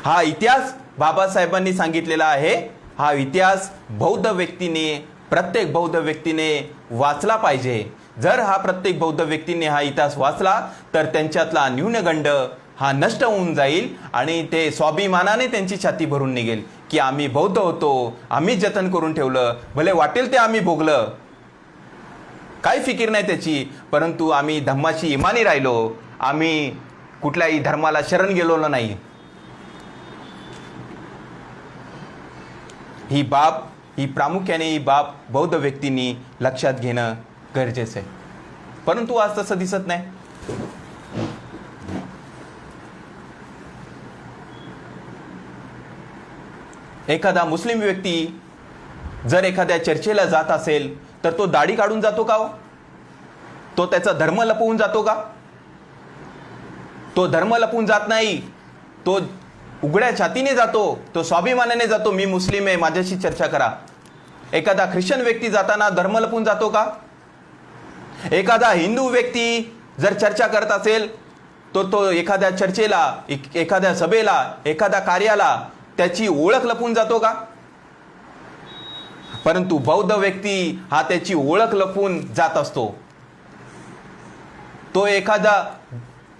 हा इतिहास बाबासाहेबांनी सांगितलेला आहे. हा इतिहास बौद्ध व्यक्तीने, प्रत्येक बौद्ध व्यक्तीने वाचला पाहिजे. जर हा प्रत्येक बौद्ध व्यक्तीने हा इतिहास वाचला तर त्यांच्यातला न्यूनगंड हा नष्ट होऊन जाईल आणि ते स्वाभिमानाने त्यांची छाती भरून निघेल की आम्ही बौद्ध होतो, आम्ही जतन करून ठेवलं, भले वाटेल ते आम्ही भोगलं, काही फिकीर नाही त्याची, परंतु आम्ही धम्माशी इमानी राहिलो, आम्ही कुठल्याही धर्माला शरण गेलो नाही. ही प्रामुख्याने ही बाब बौद्ध व्यक्तींनी लक्षात घेणं गरजेचं आहे. परंतु आज तसं दिसत नाही. एखादा मुस्लिम व्यक्ती जर एखाद्या चर्चेला जात असेल तर तो दाढी काढून जातो का? तो त्याचा धर्म लपवून जातो का? तो धर्म लपवून जात नाही, तो उघड्या छातीने जातो, तो स्वाभिमानाने जातो. मी मुस्लिम आहे, माझ्याशी चर्चा करा. एखादा ख्रिश्चन व्यक्ती जाताना धर्म लपवून जातो का? एखादा हिंदू व्यक्ती जर चर्चा करत असेल तर तो एखाद्या चर्चेला, एखाद्या सभेला, एखाद्या कार्याला त्याची ओळख लपवून जातो का? परंतु बौद्ध व्यक्ती हा त्याची ओळख लपवून जात असतो.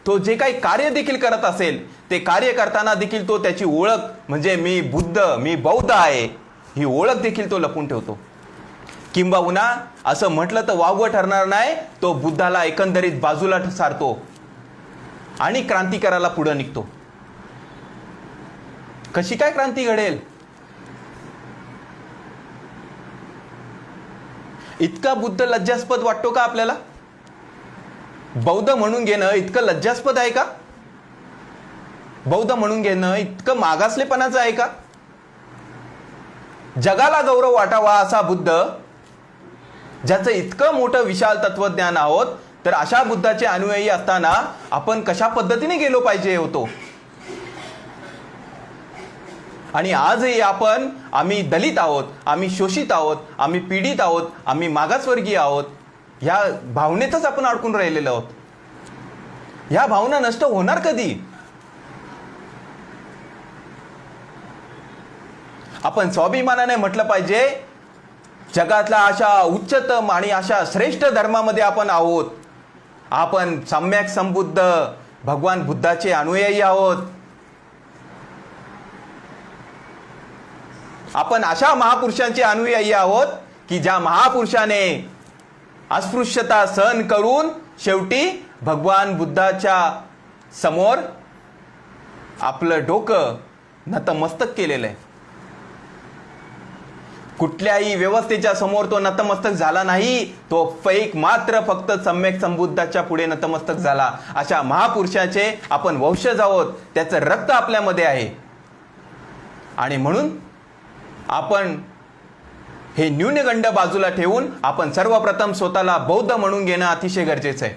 तो जे काही कार्य देखील करत असेल ते कार्य करताना देखील तो त्याची ओळख, म्हणजे मी बुद्ध, मी बौद्ध आहे, ही ओळख देखील तो लपवून ठेवतो. किंबहुना असं म्हटलं तर वावगं ठरणार नाही, तो बुद्धाला एकंदरीत बाजूला सारतो आणि क्रांती करायला पुढे निघतो. कशी काय क्रांती घडेल? इतका बुद्ध लज्जास्पद वाटतो का आपल्याला? बौद्ध म्हणून घेणं इतकं लज्जास्पद आहे का? बौद्ध म्हणून घेणं इतकं मागासलेपणाचं आहे का? जगाला गौरव वाटावा असा बुद्ध, ज्याचं इतकं मोठं विशाल तत्वज्ञान आहोत, तर अशा बुद्धाचे अनुयायी असताना आपण कशा पद्धतीने गेलो पाहिजे होतो? आणि आजही आम्ही दलित आहोत, आम्ही शोषित आहोत, आम्ही पीडित आहोत, आम्ही मागासवर्गीय आहोत, ह्या भावनेतच आपण अडकून राहिलेलो आहोत. ह्या भावना नष्ट होणार कधी? आपण स्वाभिमानाने म्हटलं पाहिजे, जगातल्या अशा उच्चतम आणि अशा श्रेष्ठ धर्मामध्ये आपण आहोत. आपण सम्यक संबुद्ध भगवान बुद्धाचे अनुयायी आहोत. आपण अशा महापुरुषांचे अनुयायी आहोत की ज्या महापुरुषाने अस्पृश्यता सहन करून शेवटी भगवान बुद्धाच्या समोर आपलं डोकं नतमस्तक केलेलं आहे. कुठल्याही व्यवस्थेच्या समोर तो नतमस्तक झाला नाही, तो मात्र फक्त सम्यक संबुद्धाच्या पुढे नतमस्तक झाला. अशा महापुरुषाचे आपण वंशज आहोत, त्याचं रक्त आपल्यामध्ये आहे. आणि म्हणून आपण हे न्यूनगंड बाजूला ठेवून आपण सर्वप्रथम स्वतःला बौद्ध म्हणून घेणं अतिशय गरजेचं आहे.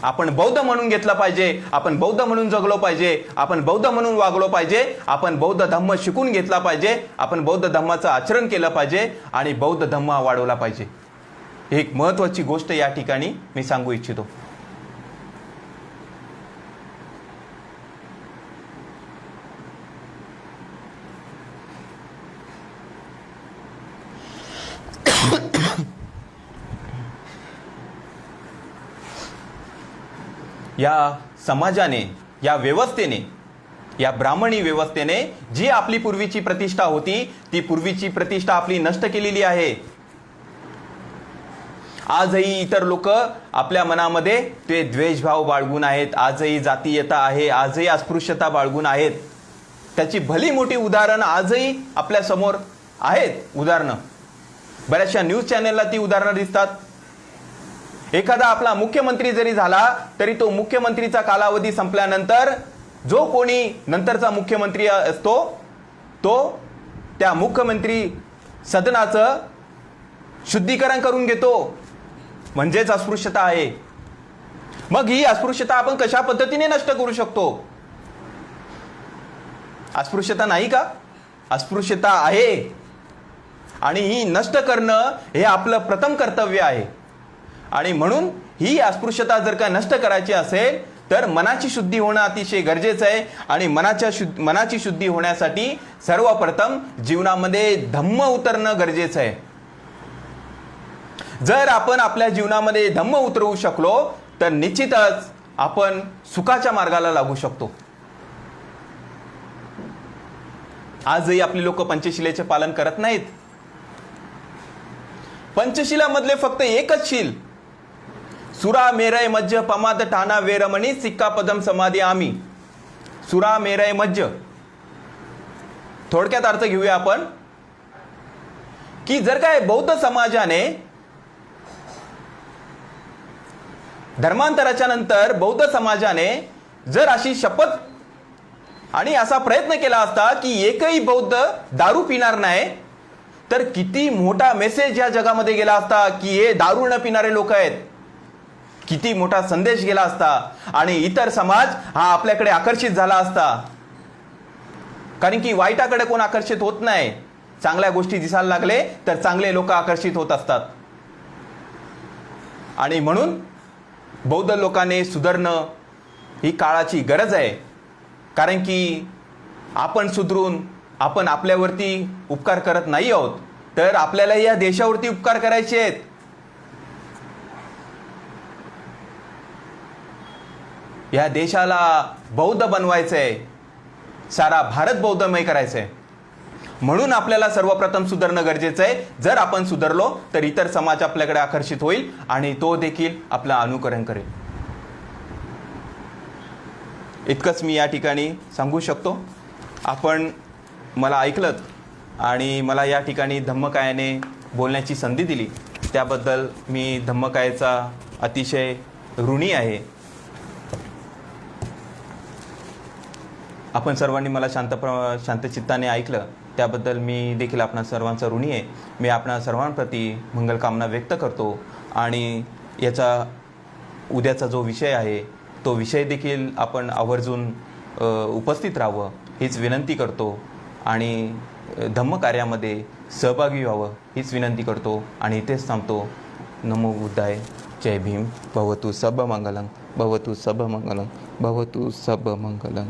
आपण बौद्ध म्हणून घेतलं पाहिजे, आपण बौद्ध म्हणून जगलो पाहिजे, आपण बौद्ध म्हणून वागलो पाहिजे, आपण बौद्ध धम्म शिकून घेतला पाहिजे, आपण बौद्ध धम्माचं आचरण केलं पाहिजे आणि बौद्ध धम्म वाढवला पाहिजे. एक महत्त्वाची गोष्ट या ठिकाणी मी सांगू इच्छितो. या समाजाने, या व्यवस्थेने, या ब्राह्मणी व्यवस्थेने जी आपली पूर्वीची प्रतिष्ठा होती, ती पूर्वीची प्रतिष्ठा आपली नष्ट केलेली आहे. आजही इतर लोक आपल्या मनामध्ये ते द्वेषभाव बाळगून आहेत, आजही जातीयता आहे, आजही अस्पृश्यता बाळगून आहेत. त्याची भली मोठी उदाहरणं आजही आपल्या समोर आहेत. उदाहरणं बऱ्याचशा न्यूज चॅनेलला ती उदाहरणं दिसतात. एखादा आपला मुख्यमंत्री जरी झाला तरी तो मुख्यमंत्रीचा कालावधी संपल्यानंतर जो कोणी नंतरचा मुख्यमंत्री असतो तो त्या मुख्यमंत्री सदनाचं शुद्धीकरण करून घेतो. म्हणजेच अस्पृश्यता आहे. मग ही अस्पृश्यता आपण कशा पद्धतीने नष्ट करू शकतो? अस्पृश्यता नाही का? अस्पृश्यता आहे आणि ही नष्ट करणं हे आपलं प्रथम कर्तव्य आहे. आणि म्हणून ही अस्पृश्यता जर का नष्ट करायची असेल तर मनाची शुद्धी होणं अतिशय गरजेचं आहे. आणि मनाची शुद्धी होण्यासाठी सर्वप्रथम जीवनामध्ये धम्म उतरणं गरजेचं आहे. जर आपण आपल्या जीवनामध्ये धम्म उतरवू शकलो तर निश्चितच आपण सुखाच्या मार्गाला लागू शकतो. आजही आपली लोक पंचशिलेचे पालन करत नाहीत. पंचशिलामधले फक्त एकच शील, सुरा मेरय मज्ज पमाद ठाणा वेरमणी सिक्कापदम समाधी आम्ही. सुरा मेरय मज्ज, थोडक्यात अर्थ घेऊया आपण की जर काय बौद्ध समाजाने धर्मांतराच्या नंतर बौद्ध समाजाने जर अशी शपथ आणि असा प्रयत्न केला असता की एकही बौद्ध दारू पिणार नाही, तर किती मोठा मेसेज या जगामध्ये गेला असता की हे दारू न पिणारे लोक आहेत. किती मोठा संदेश गेला असता आणि इतर समाज हा आपल्याकडे आकर्षित झाला असता. कारण की वाईटाकडे कोण आकर्षित होत नाही. चांगल्या गोष्टी दिसायला लागले तर चांगले लोक आकर्षित होत असतात. आणि म्हणून बौद्ध लोकांनी सुधारणं ही काळाची गरज आहे. कारण की आपण सुधरून आपण आपल्यावरती उपकार करत नाही आहोत, तर आपल्याला या देशावरती उपकार करायचे आहेत. या देशाला बौद्ध बनवायचं आहे, सारा भारत बौद्धमय करायचं आहे. म्हणून आपल्याला सर्वप्रथम सुधारणं गरजेचं आहे. जर आपण सुधारलो तर इतर समाज आपल्याकडे आकर्षित होईल आणि तो देखील आपलं अनुकरण करेल. इतकंच मी या ठिकाणी सांगू शकतो. आपण मला ऐकलत आणि मला या ठिकाणी धम्मकायाने बोलण्याची संधी दिली, त्याबद्दल मी धम्मकायाचा अतिशय ऋणी आहे. आपण सर्वांनी मला शांतचित्ताने ऐकलं त्याबद्दल मी देखील आपणा सर्वांचा ऋणी आहे. मी आपणा सर्वांप्रती मंगलकामना व्यक्त करतो आणि याचा उद्याचा जो विषय आहे तो विषय देखील आपण आवर्जून उपस्थित राहावं हीच विनंती करतो आणि धम्मकार्यामध्ये सहभागी व्हावं हीच विनंती करतो आणि इथेच थांबतो. नमो बुद्धाय. जय भीम. भवतु सब मंगलं. भवतु सब मंगलं. भवतु सब मंगलं.